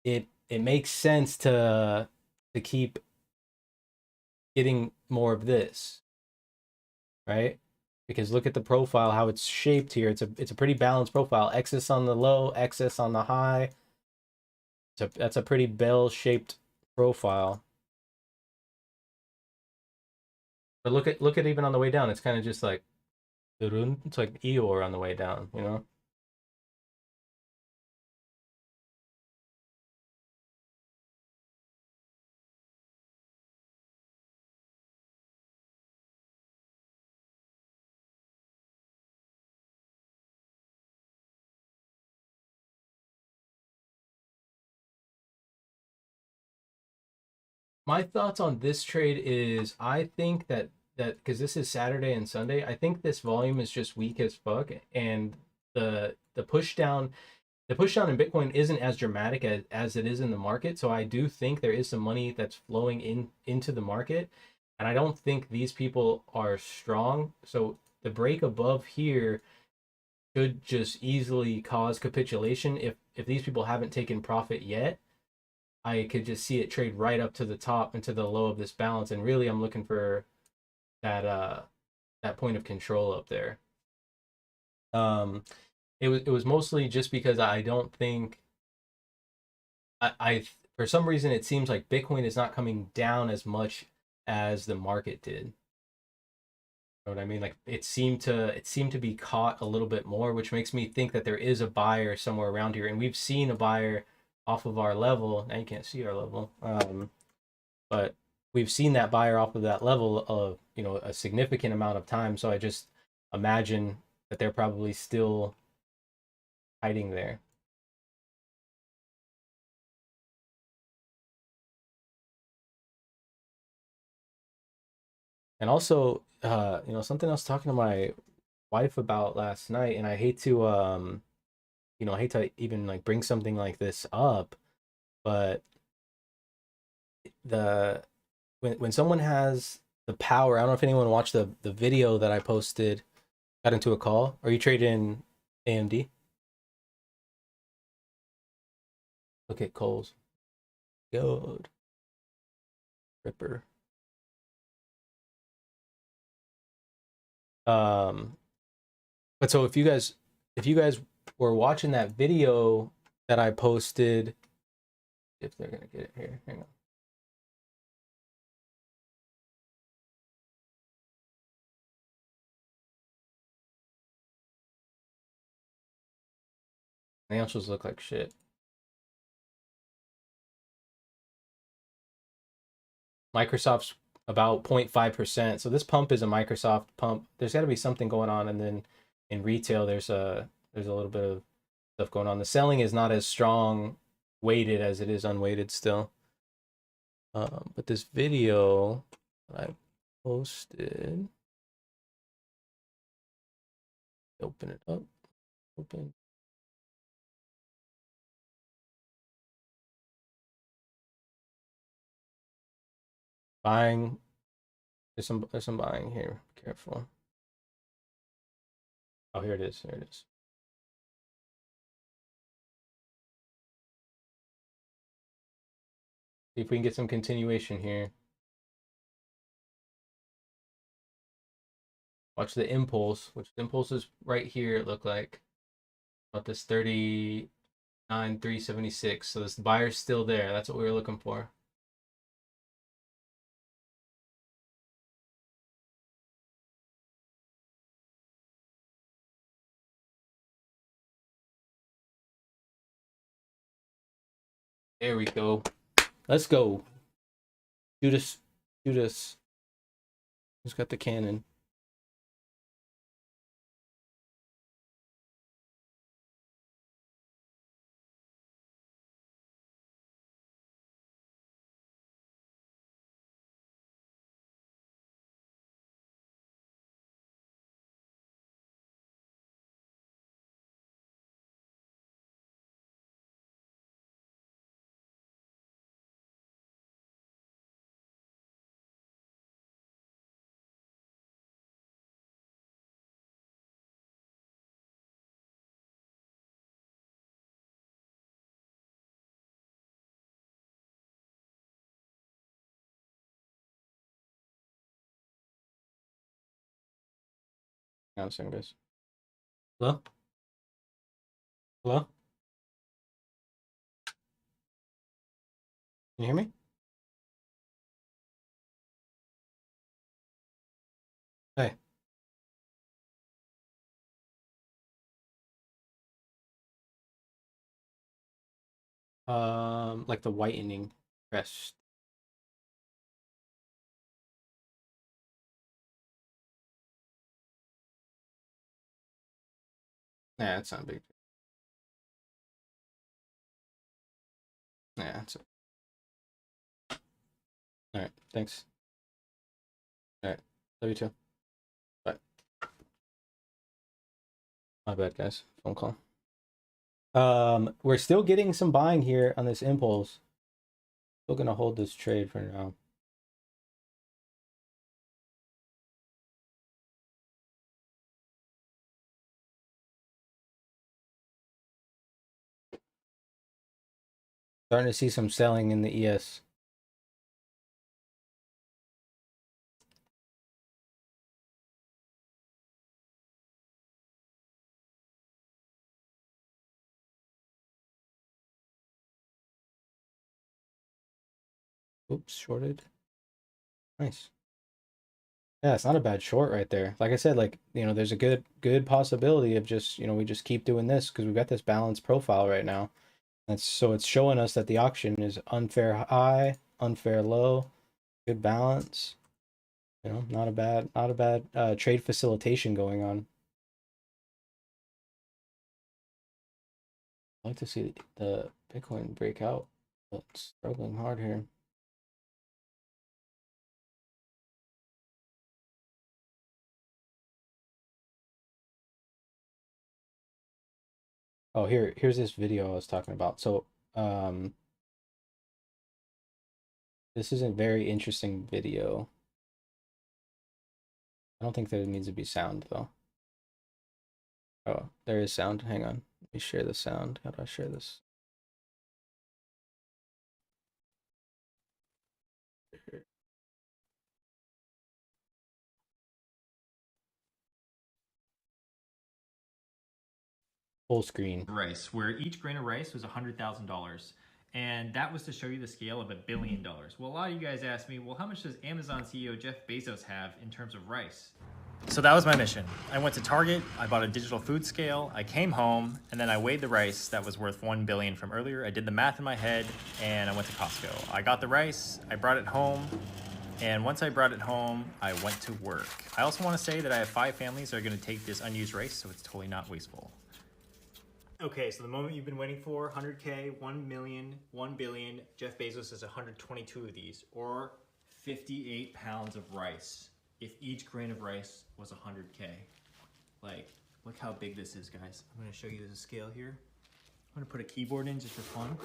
it makes sense to keep getting more of this, right? Because look at the profile, how it's shaped here. It's a pretty balanced profile. Excess on the low, excess on the high. That's a pretty bell-shaped profile. But look at even on the way down. It's kind of just like it's like Eeyore on the way down, you know? My thoughts on this trade is I think that because this is Saturday and Sunday, I think this volume is just weak as fuck, and the push down in Bitcoin isn't as dramatic as it is in the market. So I do think there is some money that's flowing into the market, and I don't think these people are strong. So the break above here could just easily cause capitulation if these people haven't taken profit yet. I could just see it trade right up to the top and to the low of this balance. And really I'm looking for that point of control up there. Um it was mostly just because I don't think I for some reason it seems like Bitcoin is not coming down as much as the market did. You know what I mean? Like it seemed to be caught a little bit more, which makes me think that there is a buyer somewhere around here. And we've seen a buyer off of our level. Now you can't see our level. But we've seen that buyer off of that level of a significant amount of time. So I just imagine that they're probably still hiding there. And also, something I was talking to my wife about last night, and I hate to I hate to even like bring something like this up, but the when someone has the power, I don't know if anyone watched the video that I posted, got into a call. Are you trading AMD? Look at Coles. Gold. Ripper. Um, but so if you guys were watching that video that I posted, if they're gonna get it here, hang on. Financials look like shit. Microsoft's about 0.5%. So this pump is a Microsoft pump. There's got to be something going on, and then in retail there's a little bit of stuff going on. The selling is not as strong weighted as it is unweighted still. But this video that I posted, open it up, open. Buying, there's some buying here. Careful. Oh, here it is. Here it is. See if we can get some continuation here. Watch the impulse, which the impulse is right here. It looked like about this 30. 9,376. So this buyer's still there. That's what we were looking for. There we go. Let's go. Shoot us. Shoot us. Who's got the cannon? Hang on a second, guys. Hello? Hello? Can you hear me? Hey. Like the whitening crest. Nah, that's not big. Nah, that's all right. Thanks. All right. Love you too. Bye. My bad, guys. Phone call. We're still getting some buying here on this impulse. Still gonna hold this trade for now. Starting to see some selling in the ES. Oops, shorted. Nice. Yeah, it's not a bad short right there. Like I said, like, there's a good possibility of just, we just keep doing this because we've got this balanced profile right now. So it's showing us that the auction is unfair high, unfair low, good balance. Not a bad trade facilitation going on. I'd like to see the Bitcoin break out, but it's struggling hard here. Oh, here's this video I was talking about. So, this is a very interesting video. I don't think that it needs to be sound though. Oh, there is sound. Hang on. Let me share the sound. How do I share this? Full screen. Rice, where each grain of rice was $100,000. And that was to show you the scale of $1 billion. Well, a lot of you guys asked me, well, how much does Amazon CEO Jeff Bezos have in terms of rice? So that was my mission. I went to Target, I bought a digital food scale, I came home, and then I weighed the rice that was worth $1 billion from earlier. I did the math in my head, and I went to Costco. I got the rice, I brought it home, and once I brought it home, I went to work. I also want to say that I have 5 families that are going to take this unused rice, so it's totally not wasteful. Okay, so the moment you've been waiting for, 100K, 1 million, 1 billion, Jeff Bezos has 122 of these, or 58 pounds of rice. If each grain of rice was 100K. Like, look how big this is, guys. I'm gonna show you the scale here. I'm gonna put a keyboard in just for fun.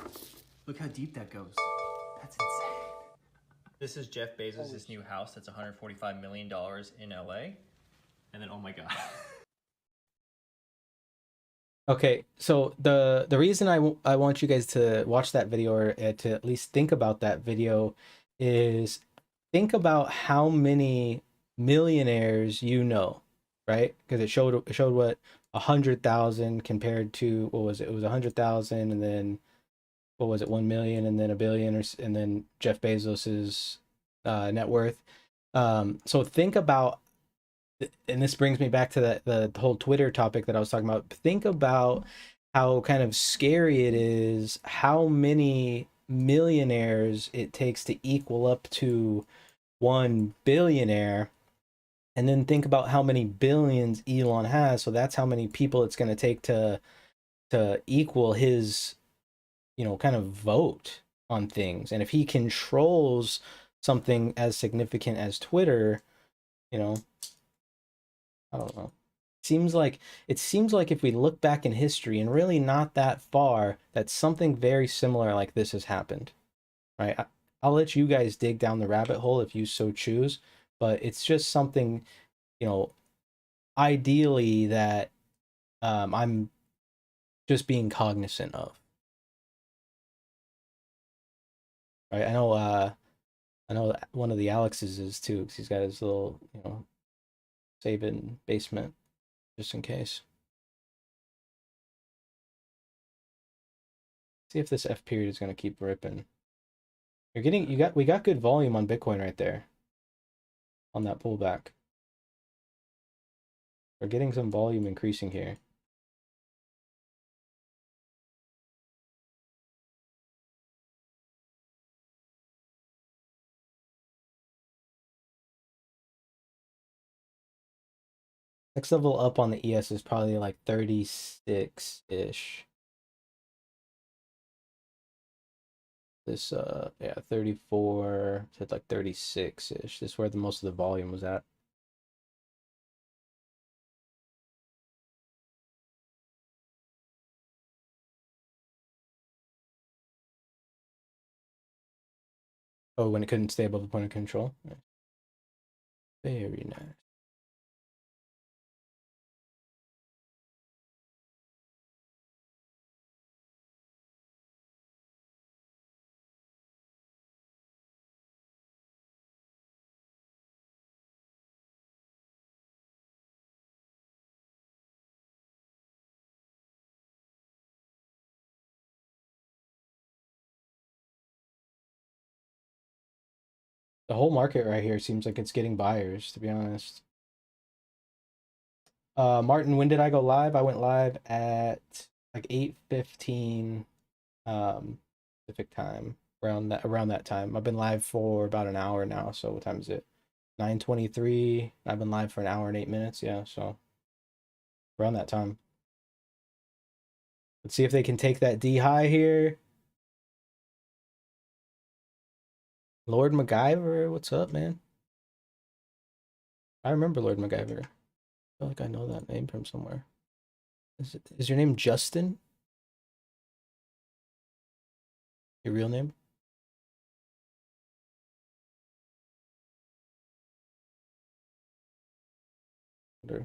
Look how deep that goes. That's insane. This is Jeff Bezos' new house that's $145 million in LA. And then, oh my God. Okay, so the reason I want you guys to watch that video, or to at least think about that video, is think about how many millionaires you know. right? Because it showed what 100,000 compared to what was it? It was 100,000, and then what was it? 1 million, and then a billion, and then Jeff Bezos's net worth. So think about, and this brings me back to the whole Twitter topic that I was talking about. Think about how kind of scary it is, how many millionaires it takes to equal up to 1 billionaire, and then think about how many billions Elon has. So that's how many people it's going to take to equal his, kind of vote on things. And if he controls something as significant as Twitter, you know, I don't know. It seems like if we look back in history, and really not that far, that something very similar like this has happened, right? I'll let you guys dig down the rabbit hole if you so choose, but it's just something, you know, ideally that I'm just being cognizant of, right? I know one of the Alexes is too, 'cause he's got his little, saving basement just in case. See if this F period is going to keep ripping. We got good volume on Bitcoin right there on that pullback. We're getting some volume increasing here. Next level up on the ES is probably like 36-ish. This yeah, 34 to like 36-ish. This is where the most of the volume was at. Oh, when it couldn't stay above the point of control. Very nice. The whole market right here seems like it's getting buyers, to be honest. Martin, when did I go live? I went live at like 8:15 Pacific time, around that time. I've been live for about an hour now. So what time is it? 9:23. I've been live for an hour and 8 minutes. Yeah, so around that time. Let's see if they can take that D high here. Lord MacGyver, what's up, man? I remember Lord MacGyver. I feel like I know that name from somewhere. Is your name Justin? Your real name? Or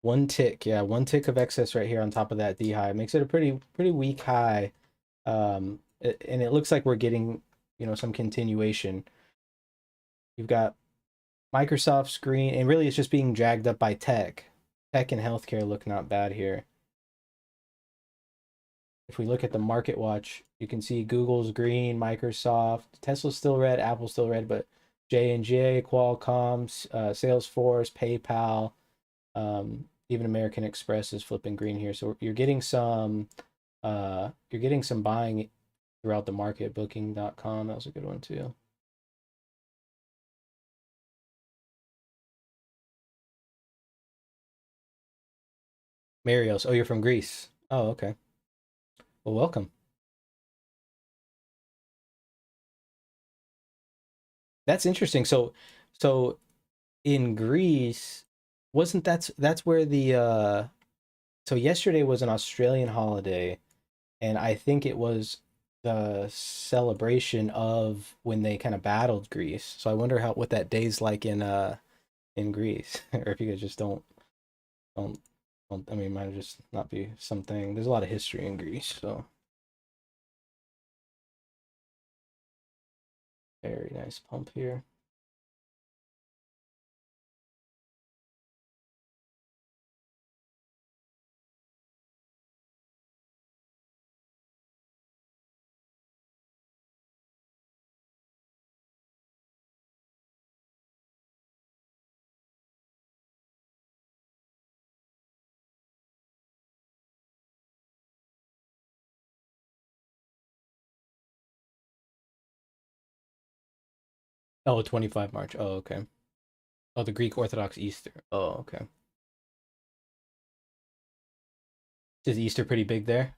one tick, yeah, one tick of excess right here on top of that D high makes it a pretty weak high. And it looks like we're getting, some continuation. You've got Microsoft's green, and really it's just being dragged up by tech. Tech and healthcare look not bad here. If we look at the market watch, you can see Google's green, Microsoft, Tesla's still red, Apple's still red, but J&J, Qualcomm, Salesforce, PayPal, even American Express is flipping green here. So you're getting some buying throughout the market. Booking.com, that was a good one too. Marios, oh, you're from Greece. Oh, okay. Well, welcome. That's interesting. So in Greece, wasn't that's where the so yesterday was an Australian holiday, and I think it was the celebration of when they kind of battled Greece. So I wonder what that day's like in Greece, or if you guys just don't, I mean, it might just not be something. There's a lot of history in Greece, so very nice pump here. Oh, 25 March. Oh, okay. Oh, the Greek Orthodox Easter. Oh, okay. Is Easter pretty big there?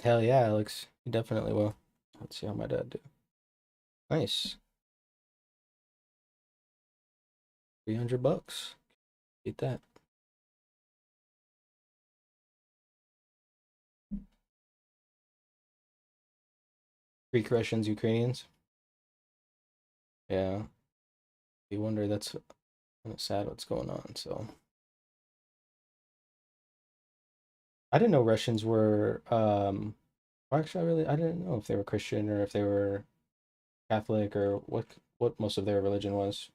Hell yeah, Alex. You definitely will. Let's see how my dad do. Nice. 300 bucks. Beat that. Greek, Russians, Ukrainians. Yeah. You wonder, that's kind of sad what's going on. So I didn't know Russians were well, actually I didn't know if they were Christian or if they were Catholic or what most of their religion was.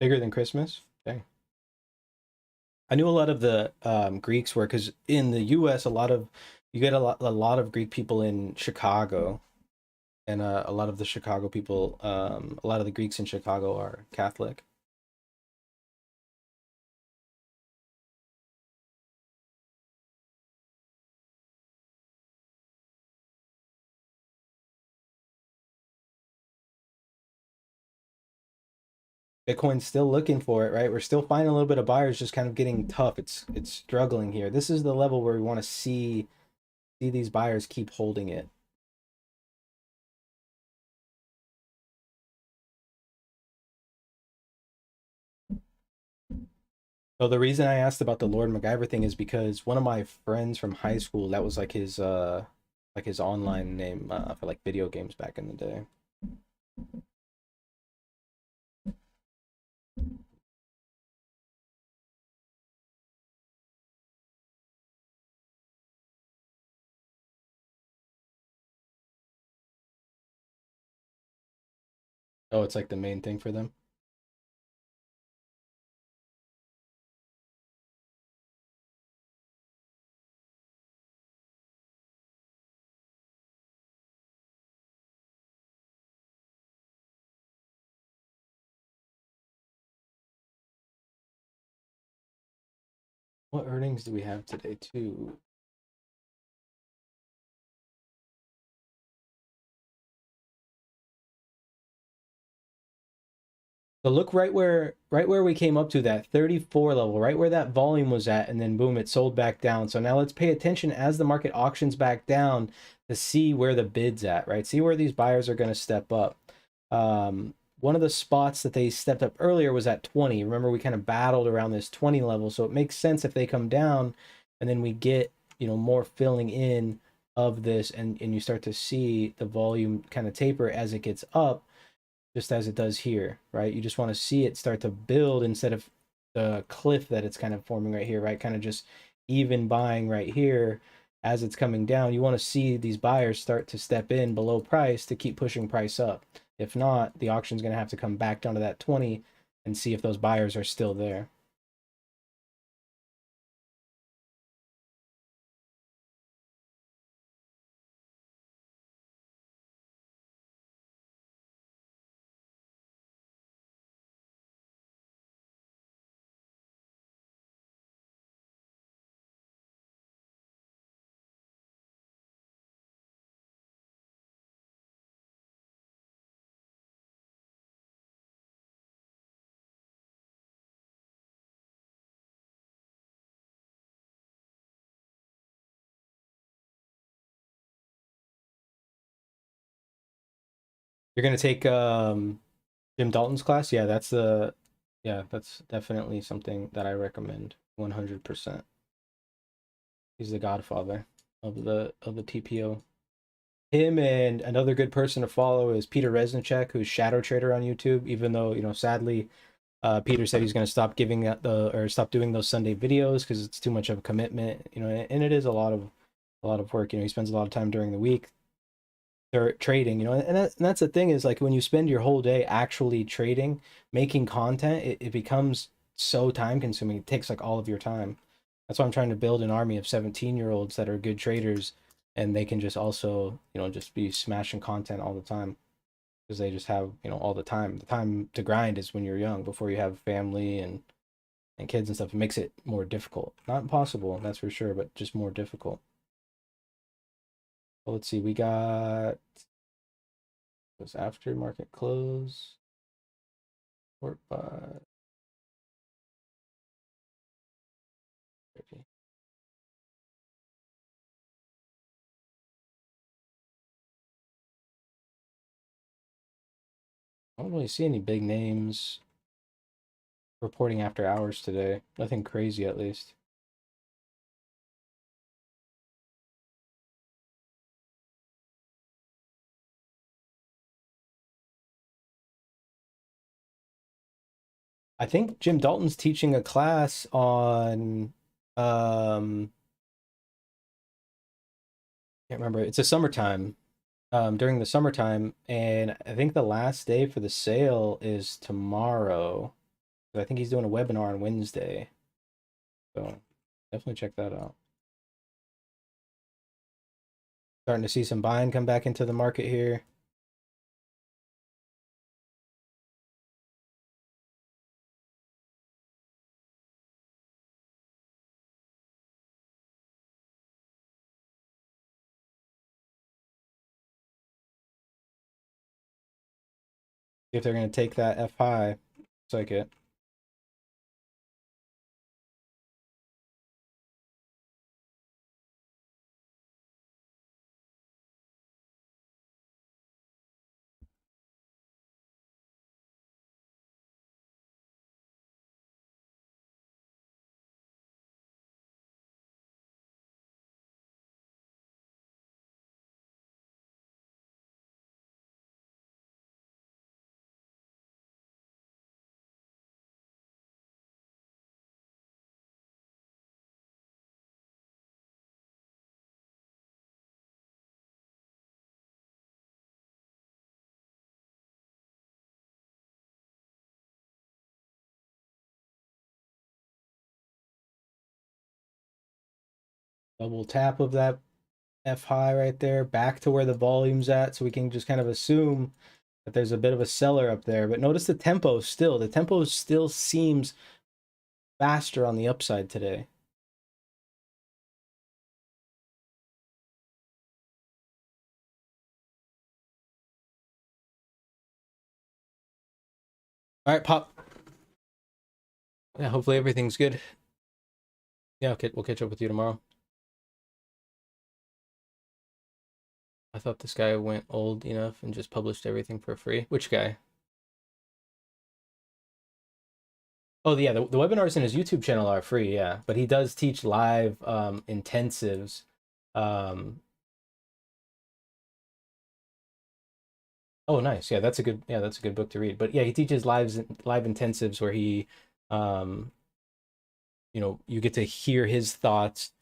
Bigger than Christmas? Dang. I knew a lot of the Greeks were, because in the U.S. you get a lot of Greek people in Chicago, and a lot of the Chicago people, a lot of the Greeks in Chicago are Catholic. Bitcoin's still looking for it, right? We're still finding a little bit of buyers, just kind of getting tough. It's struggling here. This is the level where we want to see these buyers keep holding it. So the reason I asked about the Lord MacGyver thing is because one of my friends from high school, that was like his online name for like video games back in the day. Oh, it's like the main thing for them. What earnings do we have today too? So look right where we came up to, that 34 level, right where that volume was at, and then boom, it sold back down. So now let's pay attention as the market auctions back down to see where the bid's at, right? See where these buyers are going to step up. One of the spots that they stepped up earlier was at 20. Remember, we kind of battled around this 20 level, so it makes sense if they come down and then we get, more filling in of this, and you start to see the volume kind of taper as it gets up, just as it does here, right? You just want to see it start to build instead of the cliff that it's kind of forming right here, right? Kind of just even buying right here as it's coming down. You want to see these buyers start to step in below price to keep pushing price up. If not, the auction's going to have to come back down to that 20 and see if those buyers are still there. You're going to take Jim Dalton's class? Yeah, that's definitely something that I recommend 100%. He's the godfather of the TPO. Him, and another good person to follow is Peter Resnick, who's Shadow Trader on YouTube. Even though, sadly, Peter said he's going to stop giving or stop doing those Sunday videos because it's too much of a commitment. And it is a lot of work. He spends a lot of time during the week trading. And that's the thing, is like when you spend your whole day actually trading, making content, it becomes so time consuming. It takes like all of your time. That's why I'm trying to build an army of 17-year-olds that are good traders, and they can just also, just be smashing content all the time, because they just have, all the time. The time to grind is when you're young, before you have family and and kids and stuff. It makes it more difficult. Not impossible, that's for sure, but just more difficult. Well, let's see. We got was after market close. Short by 30. I don't really see any big names reporting after hours today. Nothing crazy, at least. I think Jim Dalton's teaching a class on can't remember. It's a summertime. During the summertime, and I think the last day for the sale is tomorrow. I think he's doing a webinar on Wednesday. So definitely check that out. Starting to see some buying come back into the market here. See if they're going to take that F high. Looks like it. Double tap of that F high right there, back to where the volume's at, so we can just kind of assume that there's a bit of a seller up there. But notice the tempo still. The tempo still seems faster on the upside today. All right, Pop. Yeah, hopefully everything's good. Yeah, okay, we'll catch up with you tomorrow. I thought this guy went old enough and just published everything for free. Which guy? Oh, yeah, the webinars in his YouTube channel are free, yeah. But he does teach live intensives. Um, oh, nice. Yeah, that's a good book to read. But yeah, he teaches live intensives where he, um, you get to hear his thoughts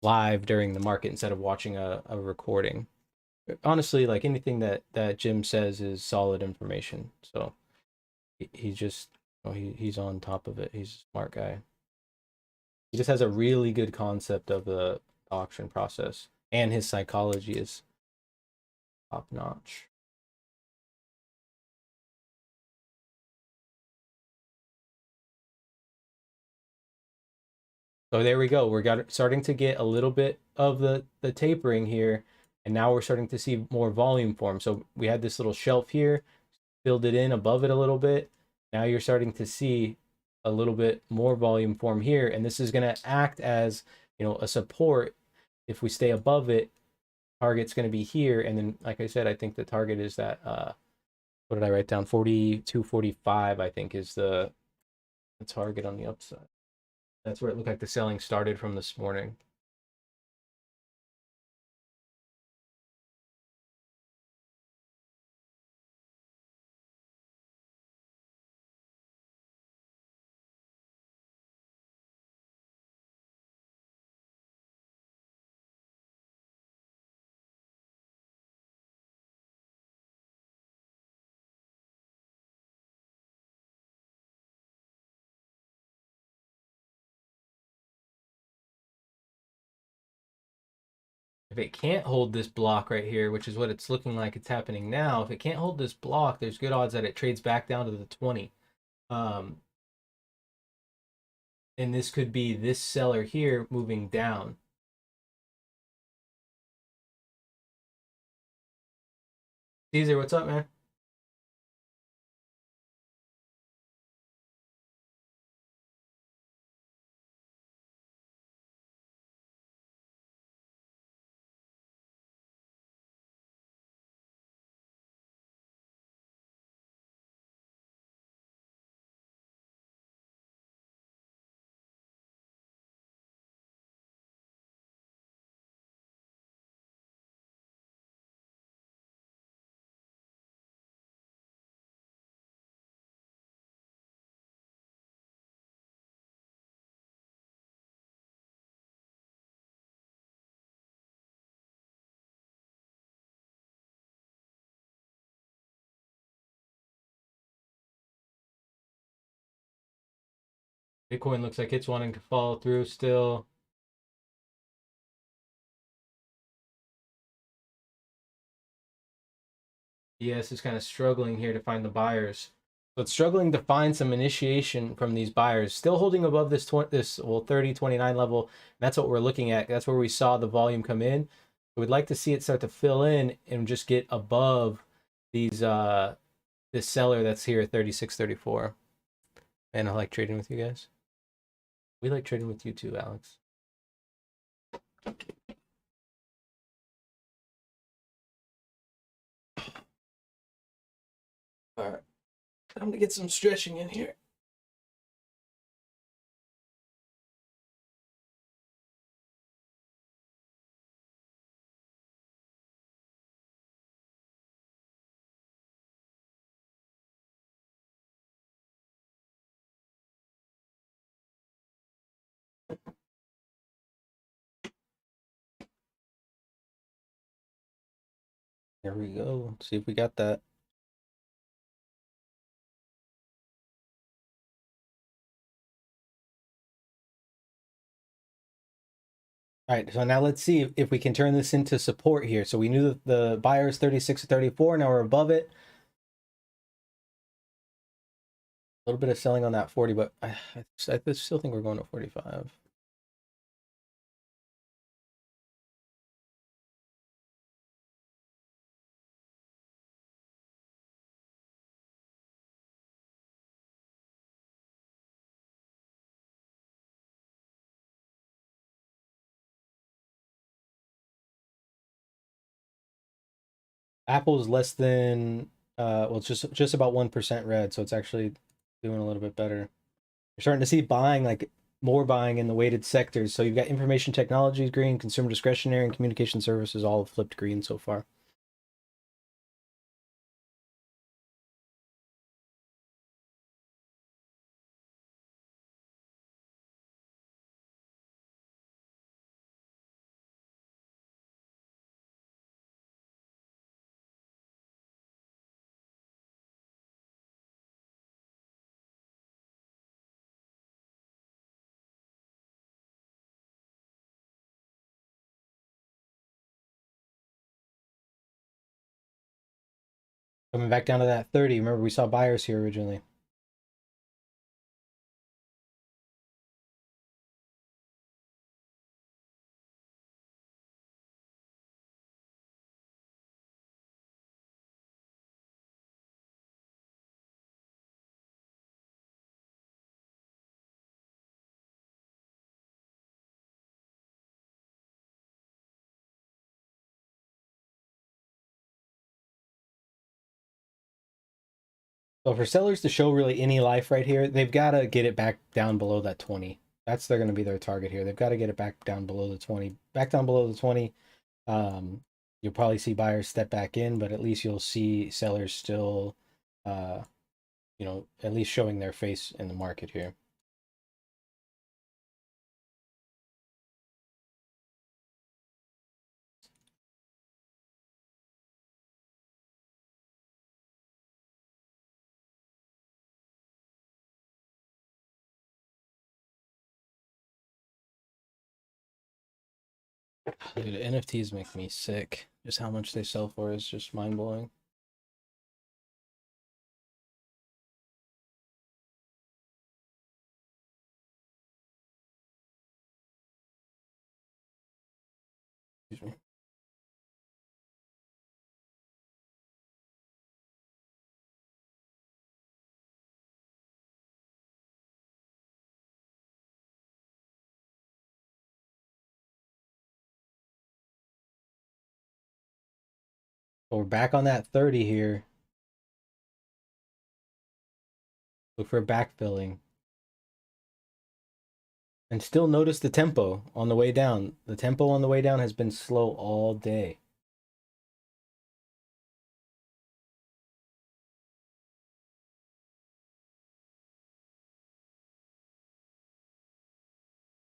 live during the market instead of watching a recording. Honestly, like anything that Jim says is solid information. So he just, he's on top of it. He's a smart guy. He just has a really good concept of the auction process, and his psychology is top notch. So there we go. Starting to get a little bit of the tapering here, and now we're starting to see more volume form. So we had this little shelf here, filled it in above it a little bit. Now you're starting to see a little bit more volume form here, and this is going to act as, a support. If we stay above it, target's going to be here, and then like I said, I think the target is that what did I write down? 42.45, I think, is the target on the upside. That's where it looked like the selling started from this morning. If it can't hold this block right here, which is what it's looking like it's happening now, if it can't hold this block, there's good odds that it trades back down to the 20. Um, And this could be this seller here moving down. Caesar, what's up, man? Bitcoin looks like it's wanting to follow through still. ES is kind of struggling here to find the buyers. So it's struggling to find some initiation from these buyers. Still holding above this 30.29 level. That's what we're looking at. That's where we saw the volume come in. We'd like to see it start to fill in and just get above these this seller that's here at 36.34. And I like trading with you guys. We like trading with you too, Alex. All right, I'm gonna get some stretching in here. There we go. Let's see if we got that. All right, so now let's see if we can turn this into support here. So we knew that the buyer is 36.34. Now we're above it. A little bit of selling on that 40, but I still think we're going to 45. Apple's less than well, it's just about 1% red, so it's actually doing a little bit better. You're starting to see buying, like more buying in the weighted sectors. So you've got information technologies green, consumer discretionary, and communication services all flipped green so far. Coming back down to that 30. Remember, we saw buyers here originally. So for sellers to show really any life right here, they've got to get it back down below that 20. That's they're going to be their target here. They've got to get it back down below the 20. Back down below the 20. You'll probably see buyers step back in, but at least you'll see sellers still, uh, at least showing their face in the market here. Dude, NFTs make me sick. Just how much they sell for is just mind blowing. So we're back on that 30 here. Look for backfilling. And still notice the tempo on the way down. The tempo on the way down has been slow all day.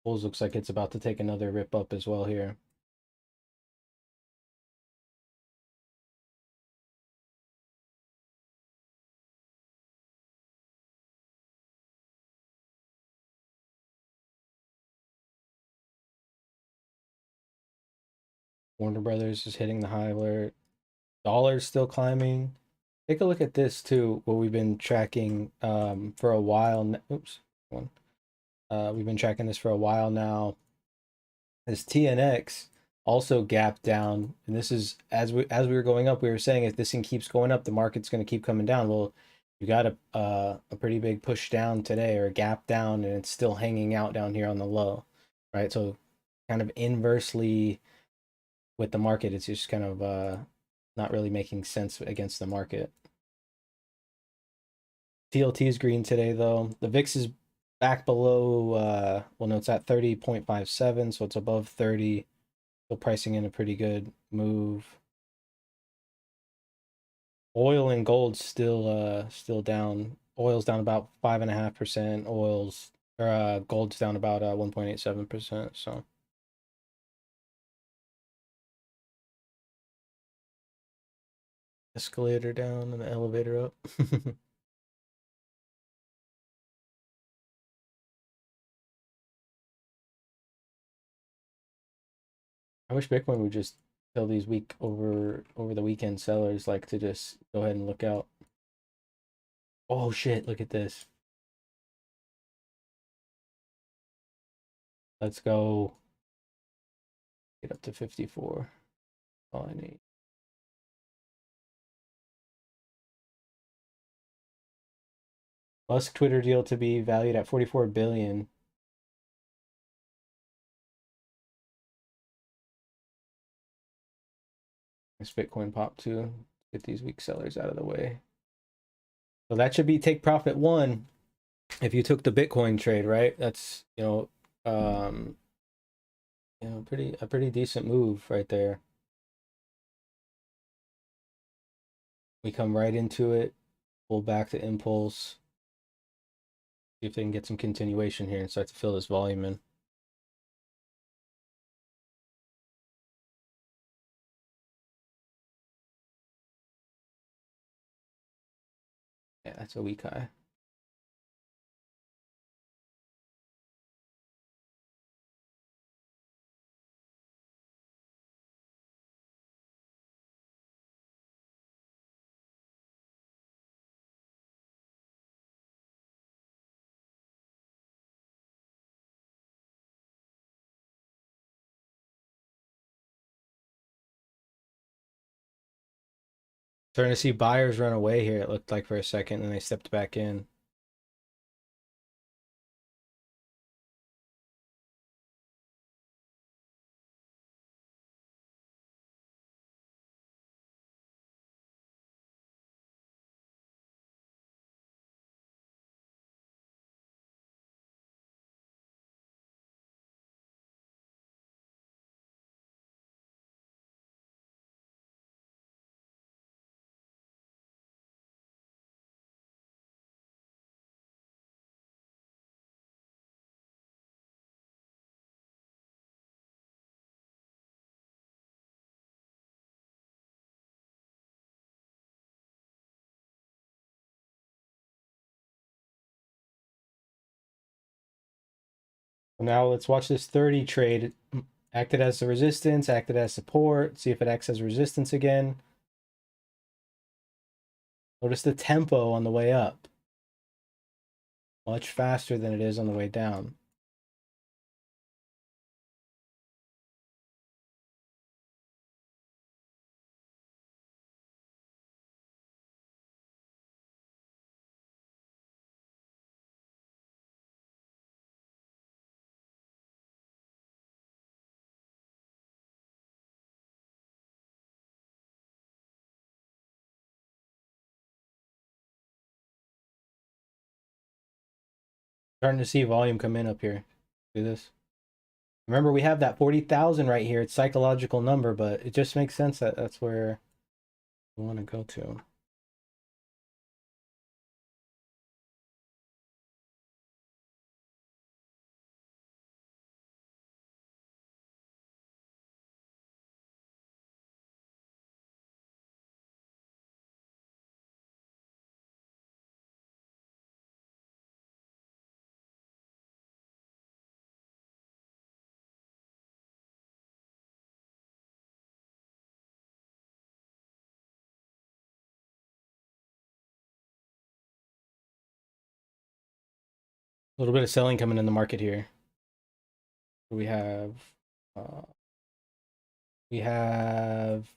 Bulls looks like it's about to take another rip up as well here. Warner Brothers is hitting the high alert. Dollar's still climbing. Take a look at this too, what we've been tracking for a while. Oops, one. We've been tracking this for a while now. This TNX also gapped down, and this is as we were going up, we were saying if this thing keeps going up, the market's going to keep coming down. Well, you got a pretty big push down today, or a gap down, and it's still hanging out down here on the low, right? So kind of inversely with the market, it's just kind of not really making sense against the market. TLT is green today though. The VIX is back below well no, it's at 30.57, so it's above 30. Still pricing in a pretty good move. Oil and gold still down. Oil's down about 5.5%. Gold's down about 1.87%. So escalator down and the elevator up. I wish Bitcoin would just tell these over the weekend sellers like to just go ahead and look out. Oh shit, look at this. Let's go get up to 54. All I need. Musk Twitter deal to be valued at 44 billion. This Bitcoin pop too. Get these weak sellers out of the way. So that should be take profit one if you took the Bitcoin trade, right? That's a pretty decent move right there. We come right into it, pull back to impulse. See if they can get some continuation here and start to fill this volume in. Yeah, that's a weak high. Starting to see buyers run away here, it looked like for a second, and they stepped back in. Now let's watch this 30 trade. Acted as the resistance, acted as support. See if it acts as resistance again. Notice the tempo on the way up. Much faster than it is on the way down. Starting to see volume come in up here. Do this. Remember, we have that 40,000 right here. It's psychological number, but it just makes sense that that's where we want to go to. A little bit of selling coming in the market here. We have uh, we have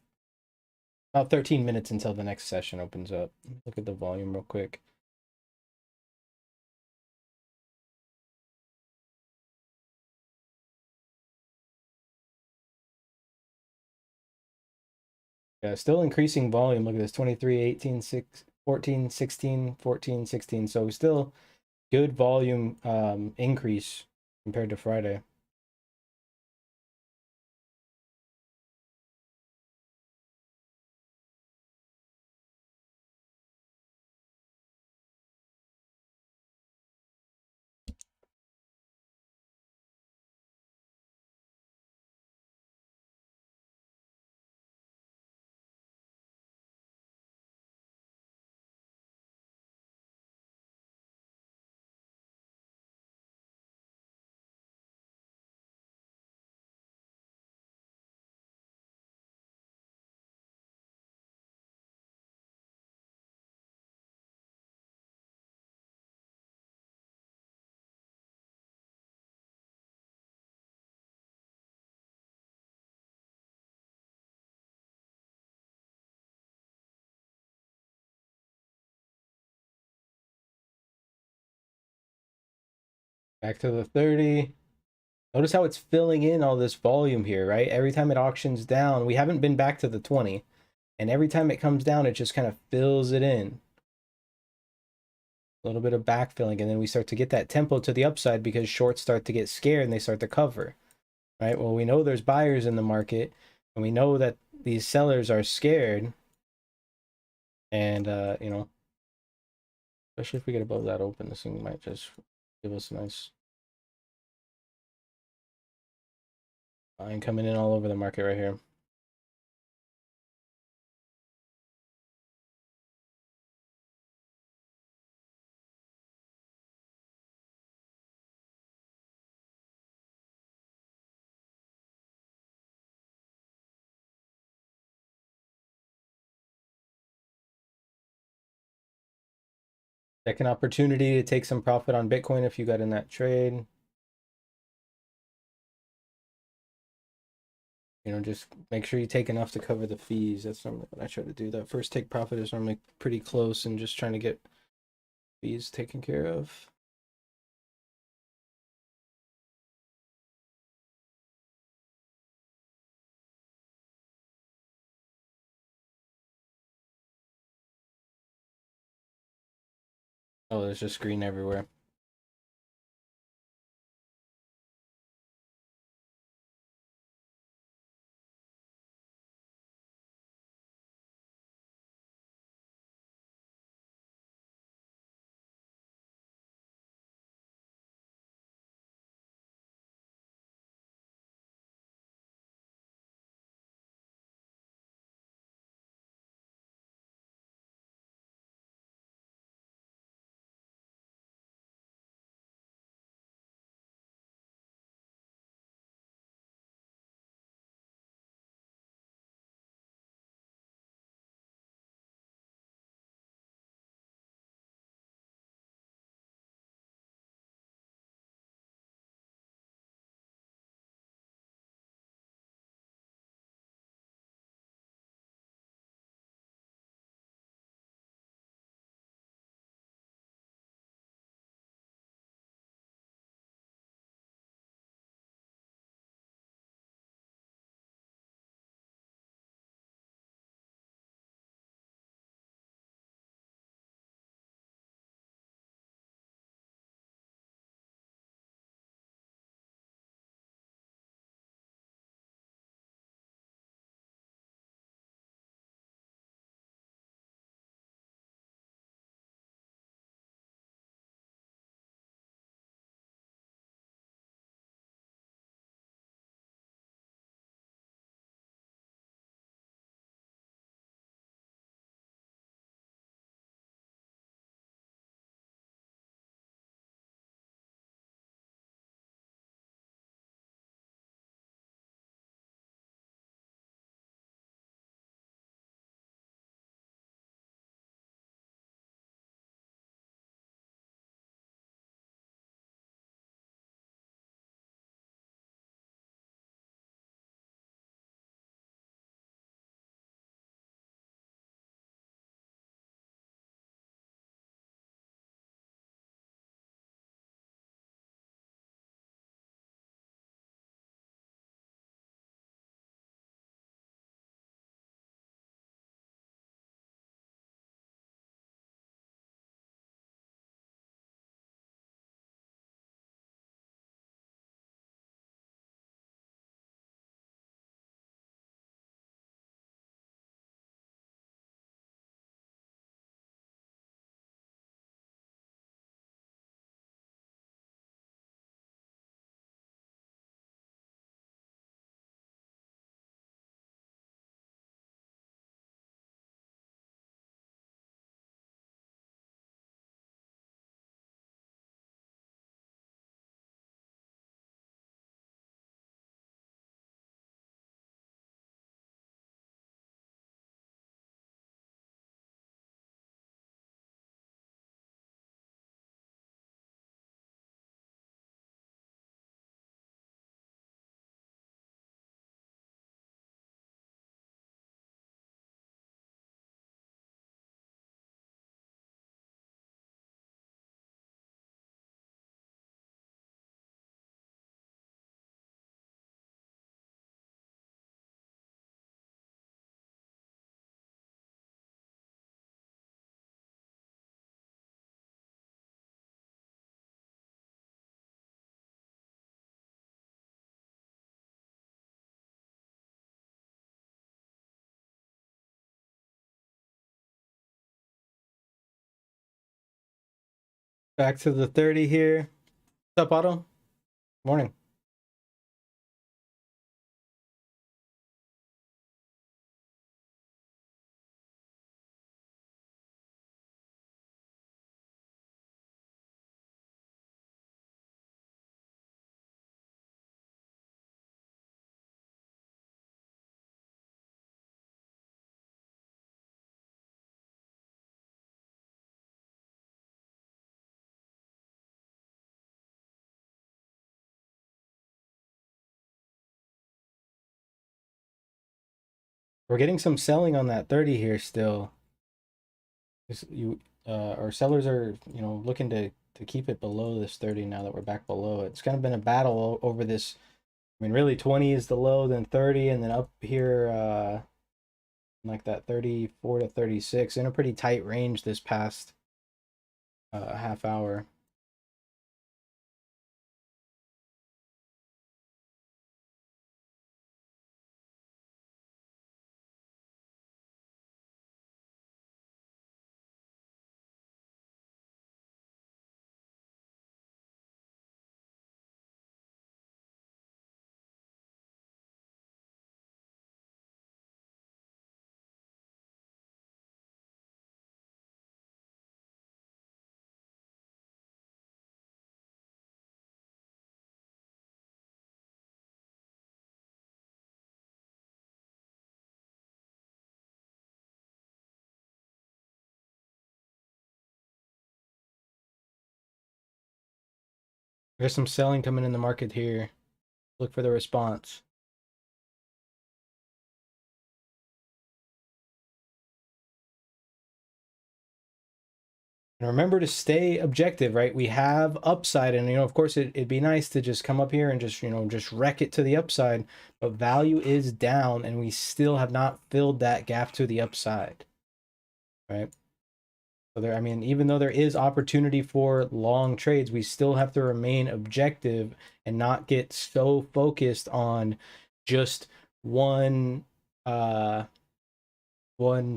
about 13 minutes until the next session opens up. Look at the volume real quick. Yeah, still increasing volume. Look at this, 23, 18, 6, 14, 16, 14, 16. So still good volume increase compared to Friday. Back to the 30. Notice how it's filling in all this volume here, right? Every time it auctions down, we haven't been back to the 20. And every time it comes down, it just kind of fills it in. A little bit of backfilling, and then we start to get that tempo to the upside because shorts start to get scared and they start to cover, right? Well, we know there's buyers in the market, and we know that these sellers are scared. And, you know, especially if we get above that open, this thing might just give us a nice buying coming in all over the market right here. Second opportunity to take some profit on Bitcoin if you got in that trade. You know, just make sure you take enough to cover the fees. That's normally what I try to do. That first take profit is normally pretty close, and just trying to get fees taken care of. Oh, there's just green everywhere. Back to the 30 here. What's up, Otto? Morning. We're getting some selling on that 30 here still. You our sellers are, looking to keep it below this 30 now that we're back below it. It's kind of been a battle over this. I mean, really 20 is the low, then 30, and then up here like that 34 to 36 in a pretty tight range this past half hour. There's some selling coming in the market here. Look for the response. And remember to stay objective, right? We have upside, and of course it'd be nice to just come up here and just wreck it to the upside, but value is down and we still have not filled that gap to the upside, right? So there, I mean, even though there is opportunity for long trades, we still have to remain objective and not get so focused on just one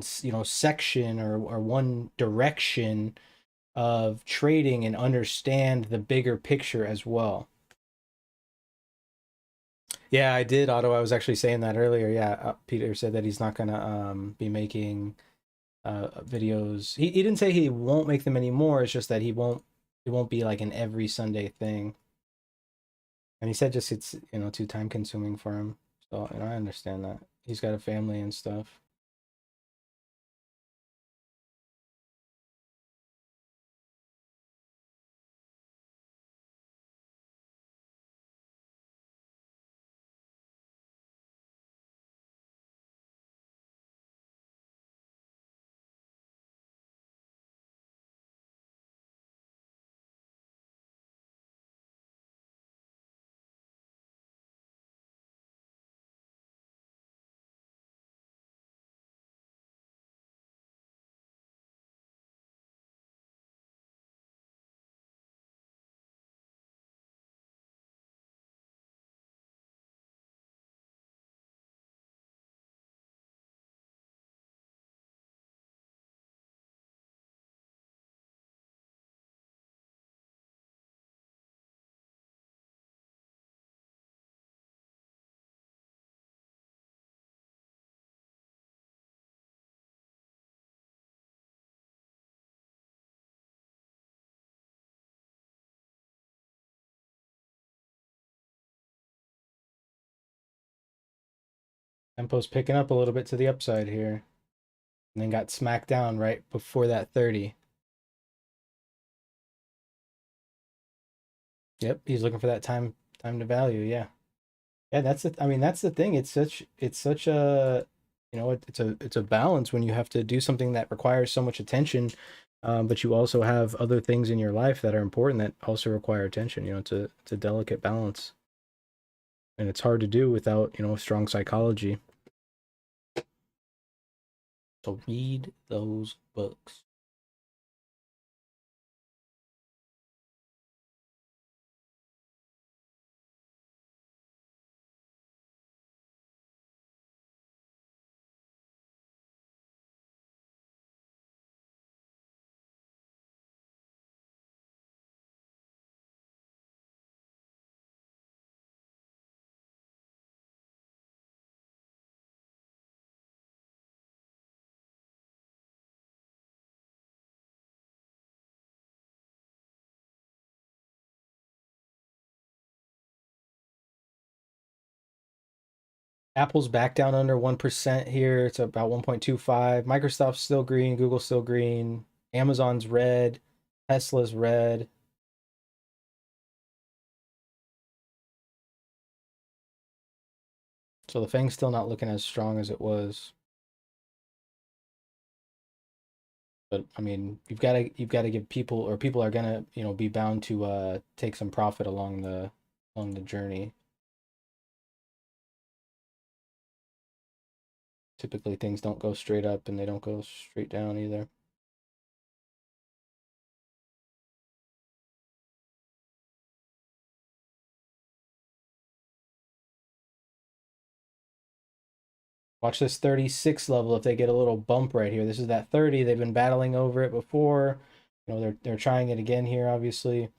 section or one direction of trading, and understand the bigger picture as well. Yeah, I did, Otto. I was actually saying that earlier. Yeah, Peter said that he's not gonna be making videos. He didn't say he won't make them anymore. It's just that it won't be like an every Sunday thing. And he said just it's too time consuming for him. So I understand that. He's got a family and stuff. Tempo's picking up a little bit to the upside here, and then got smacked down right before that 30. Yep, he's looking for that time to value. Yeah, yeah. I mean, that's the thing. It's such a it's a balance when you have to do something that requires so much attention, but you also have other things in your life that are important that also require attention. It's a delicate balance, and it's hard to do without strong psychology. So read those books. Apple's back down under 1% here. It's about 1.25. Microsoft's still green. Google's still green. Amazon's red. Tesla's red. So the FANG's still not looking as strong as it was. But I mean, you've got to give people, or people are gonna, be bound to take some profit along the journey. Typically things don't go straight up and they don't go straight down either. Watch this 36 level if they get a little bump right here. This is that 30. They've been battling over it before. They're trying it again here, obviously.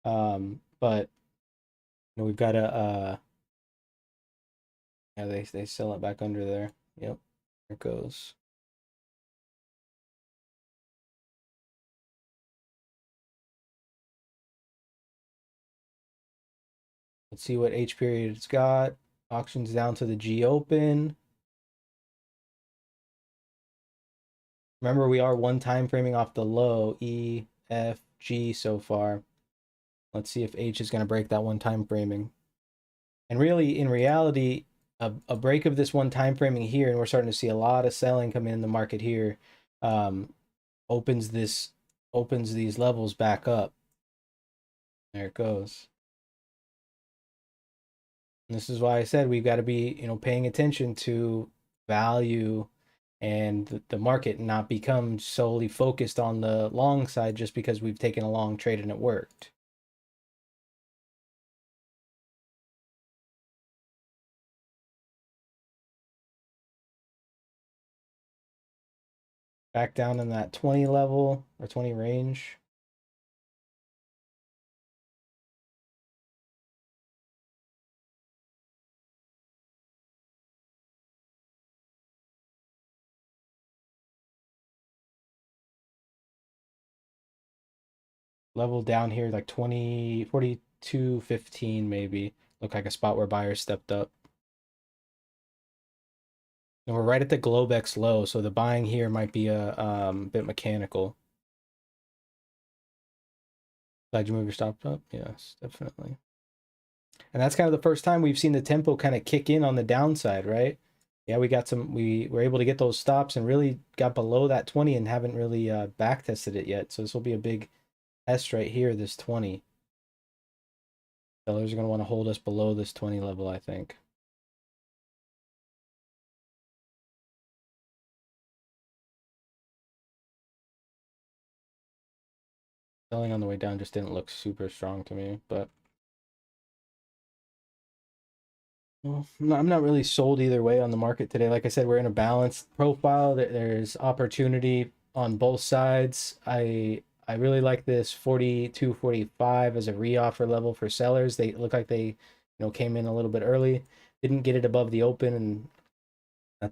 But we've got to yeah, they sell it back under there. Yep. There it goes. Let's see what H period it's got. Auctions down to the G open. Remember, we are one time framing off the low, E, F, G so far. Let's see if H is going to break that one time framing. And really, in reality, a break of this one time framing here, and we're starting to see a lot of selling come in the market here, opens these levels back up. There it goes. And this is why I said we've got to be, paying attention to value and the market, and not become solely focused on the long side just because we've taken a long trade and it worked. Back down in that 20 level or 20 range. Level down here like 20, 42.15 maybe. Look like a spot where buyers stepped up. And we're right at the Globex low, so the buying here might be a bit mechanical. Glad you move your stop up. Yes, definitely. And that's kind of the first time we've seen the tempo kind of kick in on the downside, right? Yeah, we were able to get those stops and really got below that 20 and haven't really back tested it yet. So this will be a big test right here, this 20. Sellers are going to want to hold us below this 20 level, I think. Selling on the way down just didn't look super strong to me, but well, I'm not really sold either way on the market today. Like I said, we're in a balanced profile. There's opportunity on both sides. I really like this 42.45 as a re-offer level for sellers. They look like they, came in a little bit early, didn't get it above the open, and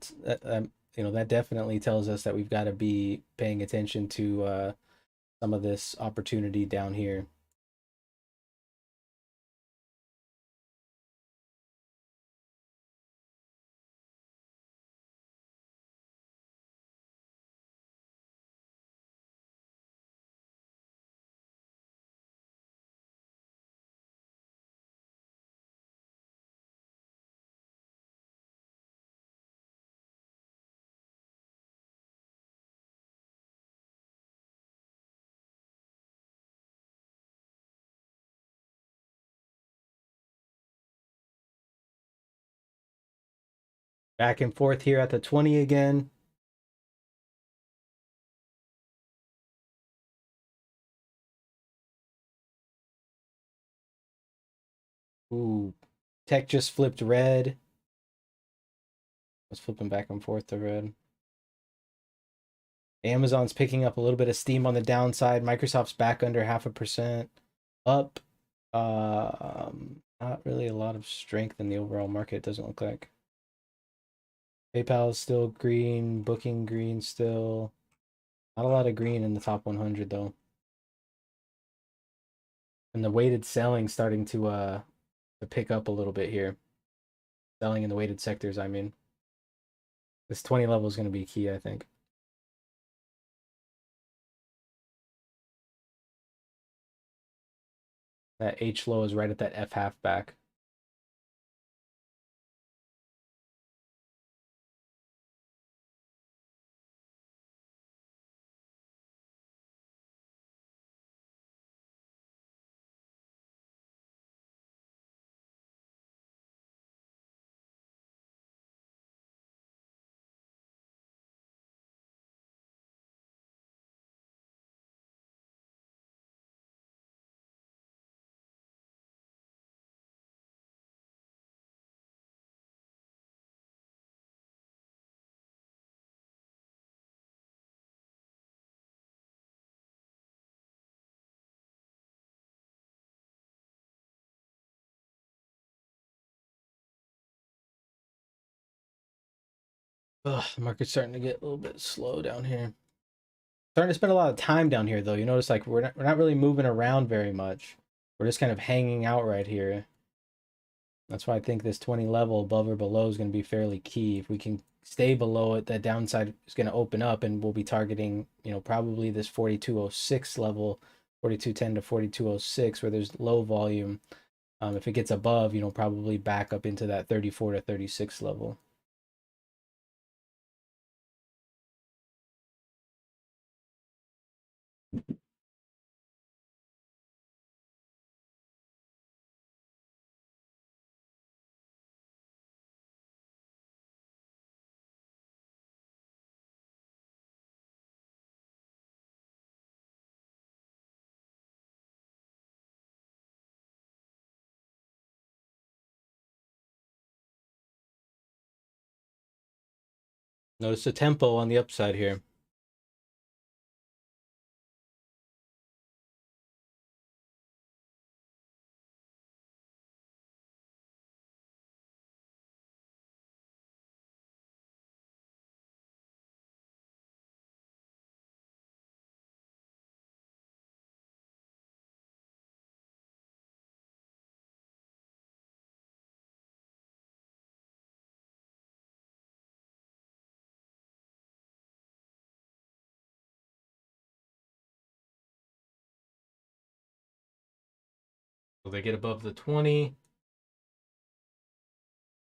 that definitely tells us that we've got to be paying attention to some of this opportunity down here. Back and forth here at the 20 again. Ooh, tech just flipped red. Was flipping back and forth to red. Amazon's picking up a little bit of steam on the downside. Microsoft's back under 0.5% up. Not really a lot of strength in the overall market, doesn't look like. PayPal is still green, Booking green still. Not a lot of green in the top 100 though. And the weighted selling starting to pick up a little bit here. Selling in the weighted sectors, I mean. This 20 level is going to be key, I think. That H low is right at that F half back. Ugh, the market's starting to get a little bit slow down here. Starting to spend a lot of time down here, though. You notice, like, we're not really moving around very much. We're just kind of hanging out right here. That's why I think this 20 level above or below is going to be fairly key. If we can stay below it, that downside is going to open up, and we'll be targeting, you know, probably this 4206 level, 4210 to 4206, where there's low volume. If it gets above, you know, probably back up into that 34 to 36 level. Notice the tempo on the upside here. Will they get above the 20?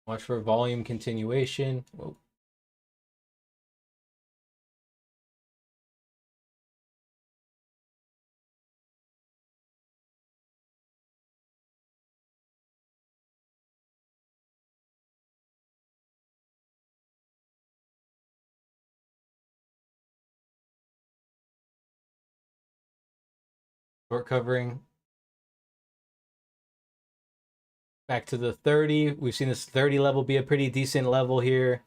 Watch for volume continuation. Whoa. Short covering. Back to the 30. We've seen this 30 level be a pretty decent level here.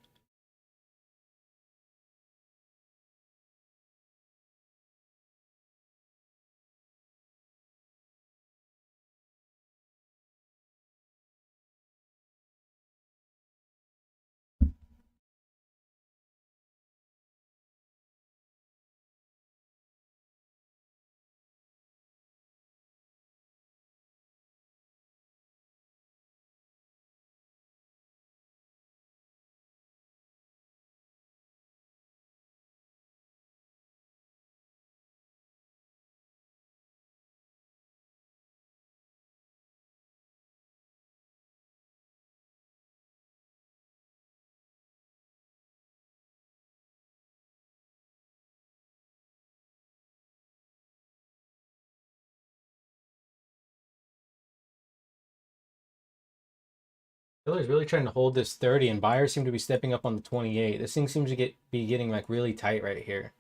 Seller's really trying to hold this 30, and buyers seem to be stepping up on the 28. This thing seems to be getting like really tight right here.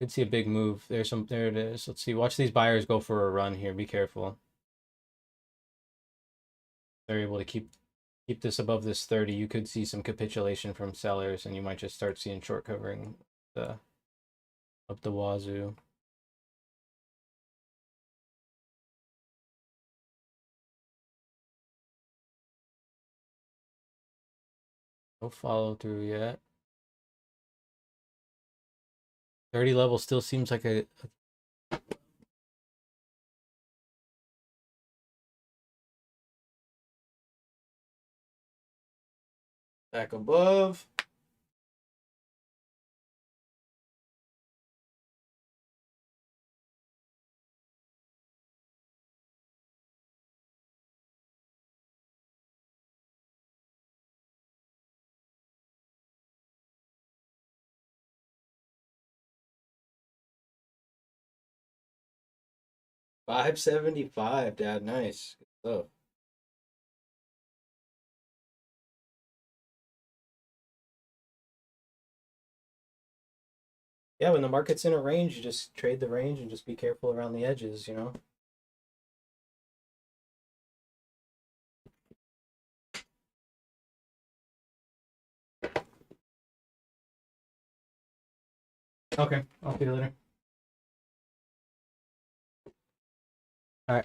Could see a big move. There it is. Let's see. Watch these buyers go for a run here. Be careful. They're able to keep this above this 30. You could see some capitulation from sellers, and you might just start seeing short covering the up the wazoo. No follow through yet. 30 level still seems like a Back above. $5.75, Dad. Nice. Good stuff. Yeah, when the market's in a range, you just trade the range and just be careful around the edges, you know? Okay, I'll see you later. All right.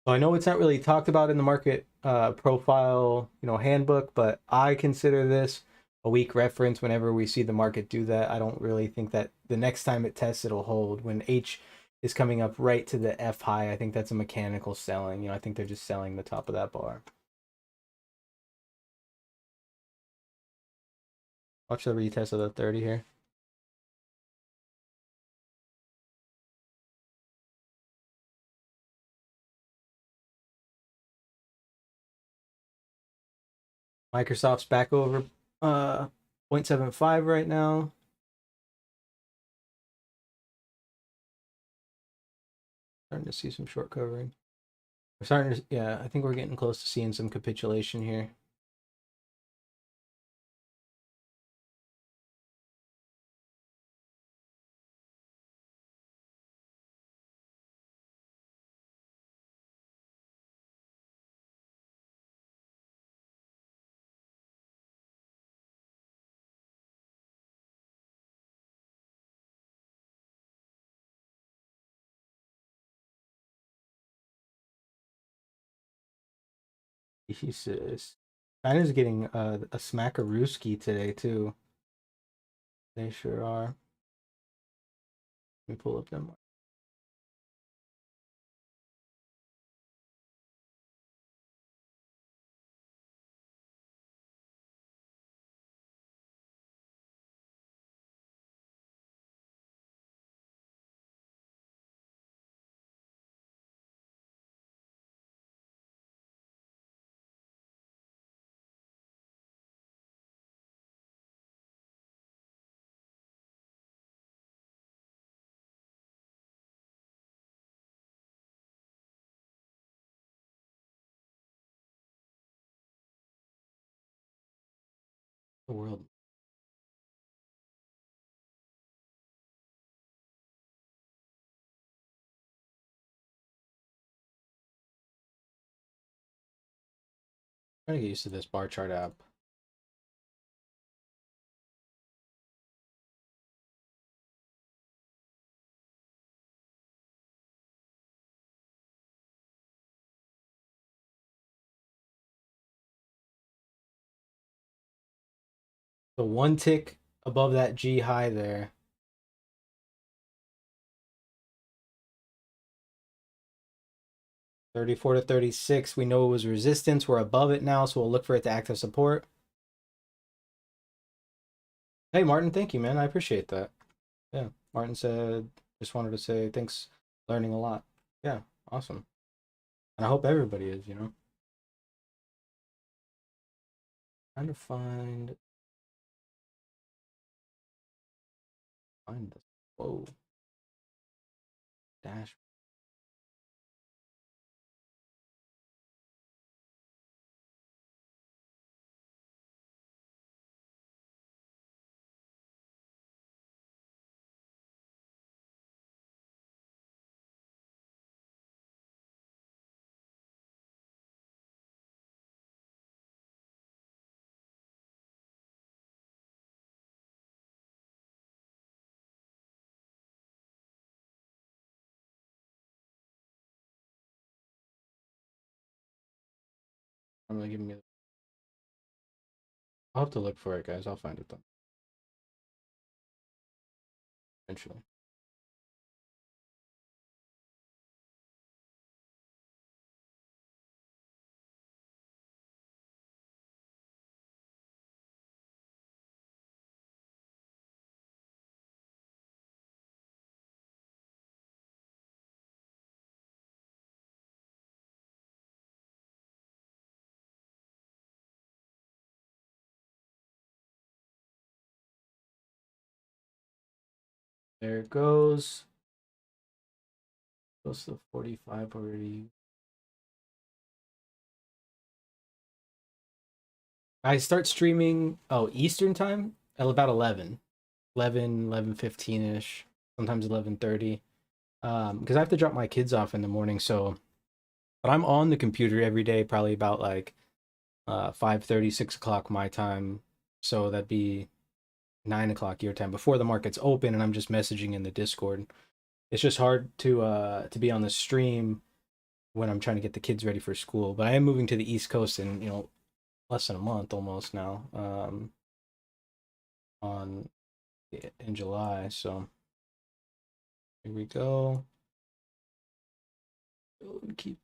So I know it's not really talked about in the market profile, handbook, but I consider this a weak reference whenever we see the market do that. I don't really think that the next time it tests, it'll hold. When H is coming up right to the F high, I think that's a mechanical selling. I think they're just selling the top of that bar. Watch the retest of the 30 here. Microsoft's back over 0.75 right now. Starting to see some short covering. We're starting to, yeah, I think we're getting close to seeing some capitulation here. Jesus. China's getting a smackarooski today, too. They sure are. Let me pull up them. The world. I'm trying to get used to this bar chart app. The one tick above that G high there. $34 to 36. We know it was resistance. We're above it now, so we'll look for it to act as support. Hey, Martin, thank you, man. I appreciate that. Yeah, Martin said, just wanted to say thanks, learning a lot. Yeah, awesome. And I hope everybody is, Trying to find this. Whoa. Dash. I'm gonna give me. I'll have to look for it, guys. I'll find it though. Eventually. There it goes. Close to 45 already. I start streaming, Eastern time at about 11:15ish, sometimes 11:30. Because I have to drop my kids off in the morning, so but I'm on the computer every day, probably about like 5:30, 6 o'clock my time. So that'd be 9 o'clock your time before the market's open, and I'm just messaging in the Discord. It's just hard to be on the stream when I'm trying to get the kids ready for school. But I am moving to the East Coast in, less than a month almost now. On in July, so here we go. Keep.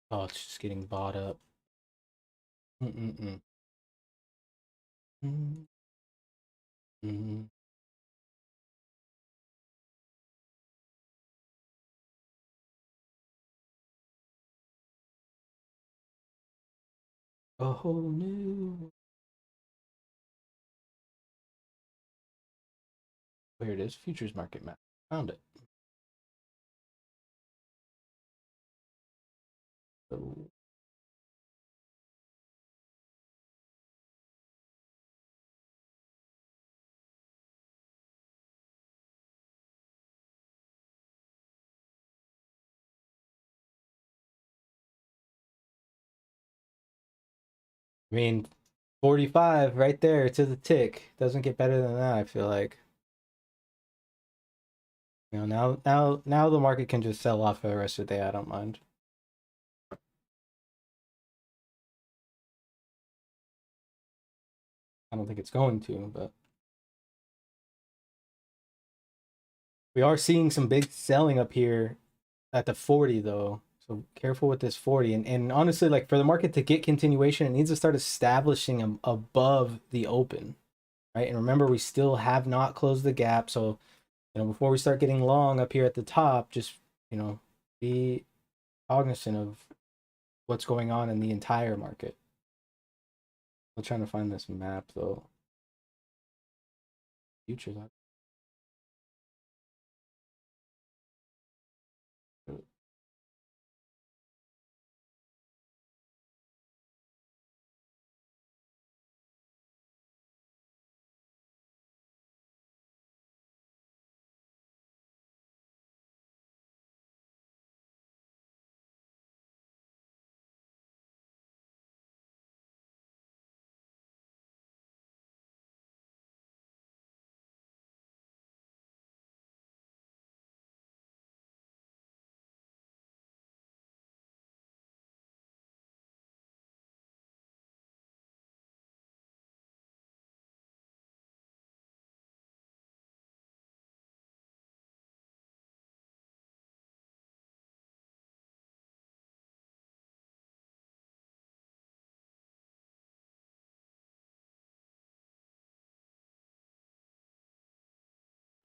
Oh, it's just getting bought up. Mm-mm-mm. Mm-hmm. A whole new. Where it is, futures market map. Found it. So, I mean, 45 right there to the tick. Doesn't get better than that, I feel like. Now the market can just sell off for the rest of the day. I don't mind. I don't think it's going to, but we are seeing some big selling up here at the 40 though. So careful with this 40. And honestly, like for the market to get continuation, it needs to start establishing above the open, right? And remember, we still have not closed the gap. So, before we start getting long up here at the top, just, be cognizant of what's going on in the entire market. I'm trying to find this map though. Futures.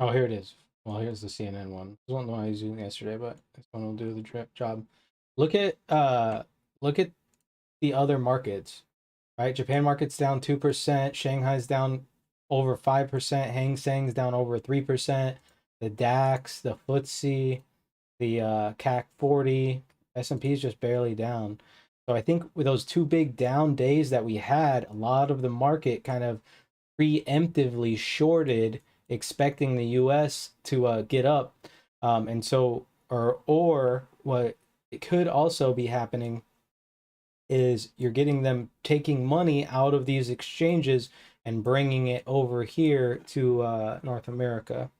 Oh, here it is. Well, here's the CNN one. This one I was using yesterday, but this one will do the job. Look at the other markets, right? Japan market's down 2%, Shanghai's down over 5%, Hang Seng's down over 3%, the DAX, the FTSE, the CAC 40, S&P is just barely down. So I think with those two big down days that we had, a lot of the market kind of preemptively shorted, expecting the U.S. to get up, and so or what it could also be happening is you're getting them taking money out of these exchanges and bringing it over here to North America.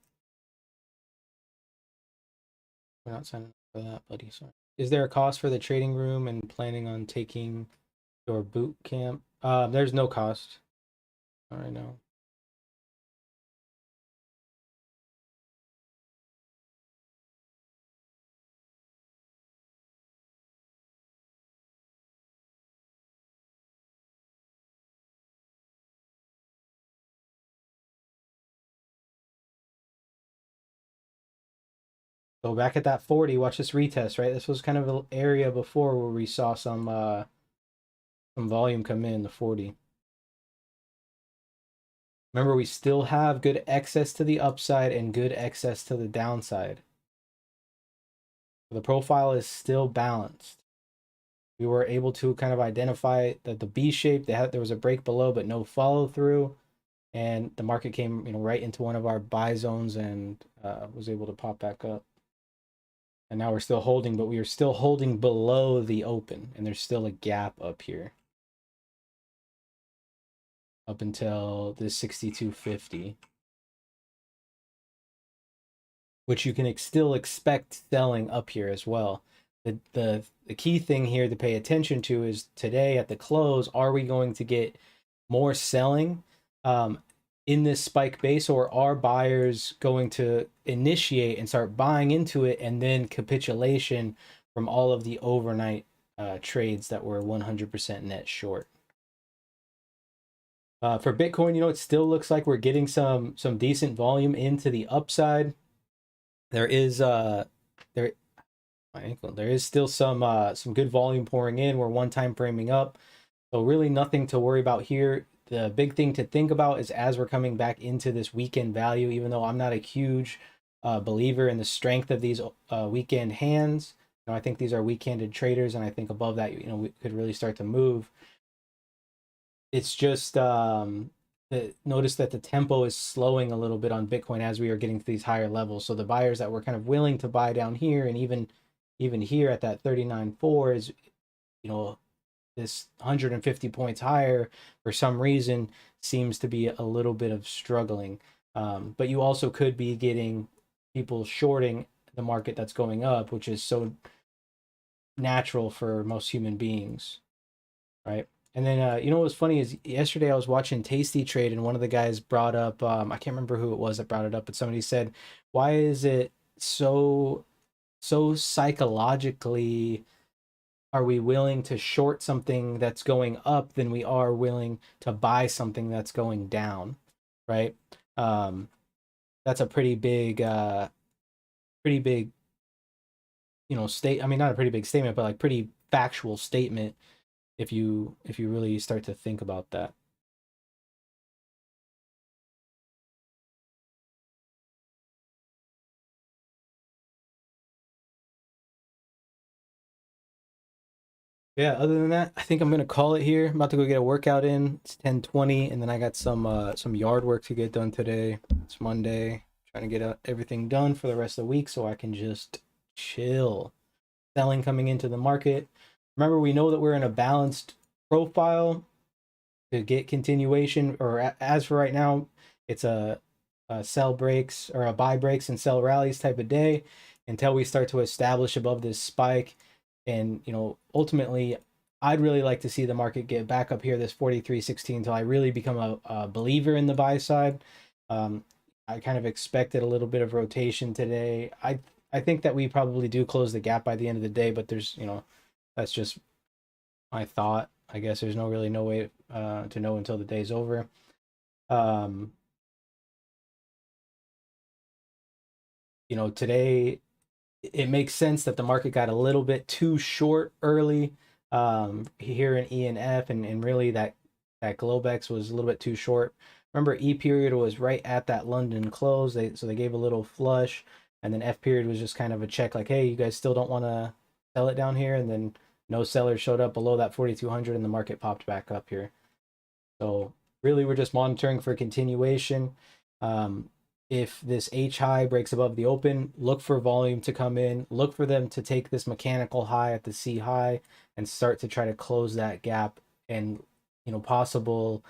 We're not signing up for that, buddy. Sorry. Is there a cost for the trading room and planning on taking Or boot camp. There's no cost. All right now. So back at that 40, watch this retest, right? This was kind of an area before where we saw some volume come in the 40. Remember, we still have good excess to the upside and good excess to the downside. The profile is still balanced. We were able to kind of identify that the B shape, there was a break below, but no follow through. And the market came, right into one of our buy zones and was able to pop back up. And now we're still holding, but we are still holding below the open, and there's still a gap up here up until this 62.50, which you can still expect selling up here as well. The key thing here to pay attention to is today at the close, are we going to get more selling in this spike base, or are buyers going to initiate and start buying into it, and then capitulation from all of the overnight trades that were 100% net short? For Bitcoin, it still looks like we're getting some decent volume into the upside. There is there there is still some good volume pouring in. We're one time framing up, so really nothing to worry about here. The big thing to think about is as we're coming back into this weekend value, even though I'm not a huge believer in the strength of these weekend hands, I think these are weekended traders, and I think above that, we could really start to move. It's just notice that the tempo is slowing a little bit on Bitcoin as we are getting to these higher levels. So the buyers that were kind of willing to buy down here, and even here at that 39.4 is, this 150 points higher for some reason seems to be a little bit of struggling. But you also could be getting people shorting the market that's going up, which is so natural for most human beings, right? And then, what was funny is yesterday I was watching Tasty Trade, and one of the guys brought up, I can't remember who it was that brought it up, but somebody said, why is it so psychologically are we willing to short something that's going up than we are willing to buy something that's going down, right? That's a pretty big, I mean, not a pretty big statement, but like pretty factual statement if you really start to think about that. Yeah, other than that, I think I'm gonna call it here. I'm about to go get a workout in. It's 10:20, and then I got some yard work to get done today. It's Monday. Trying to get everything done for the rest of the week so I can just chill. Selling coming into the market. Remember, we know that we're in a balanced profile to get continuation, or as for right now, it's a sell breaks or a buy breaks and sell rallies type of day until we start to establish above this spike. And ultimately, I'd really like to see the market get back up here, this 43.16, until I really become a believer in the buy side. I kind of expected a little bit of rotation today. I think that we probably do close the gap by the end of the day, but there's that's just my thought. I guess there's no way to know until the day's over. Today it makes sense that the market got a little bit too short early here in E and F, and really that Globex was a little bit too short. Remember, E period was right at that London close, so they gave a little flush, and then F period was just kind of a check, like, hey, you guys still don't want to sell it down here, and then no sellers showed up below that 4,200, and the market popped back up here. So really, we're just monitoring for continuation. If this H high breaks above the open, look for volume to come in, look for them to take this mechanical high at the C high and start to try to close that gap, and possible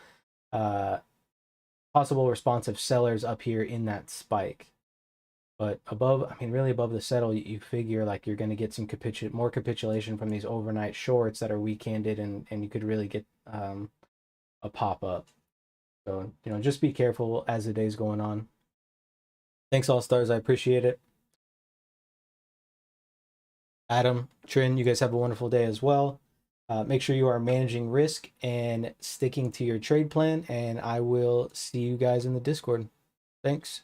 responsive sellers up here in that spike. But above, I mean, really above the settle, you figure like you're going to get some more capitulation from these overnight shorts that are weak-handed, and you could really get a pop up. So, just be careful as the day's going on. Thanks, All Stars. I appreciate it. Adam, Trin, you guys have a wonderful day as well. Make sure you are managing risk and sticking to your trade plan, and I will see you guys in the Discord. Thanks.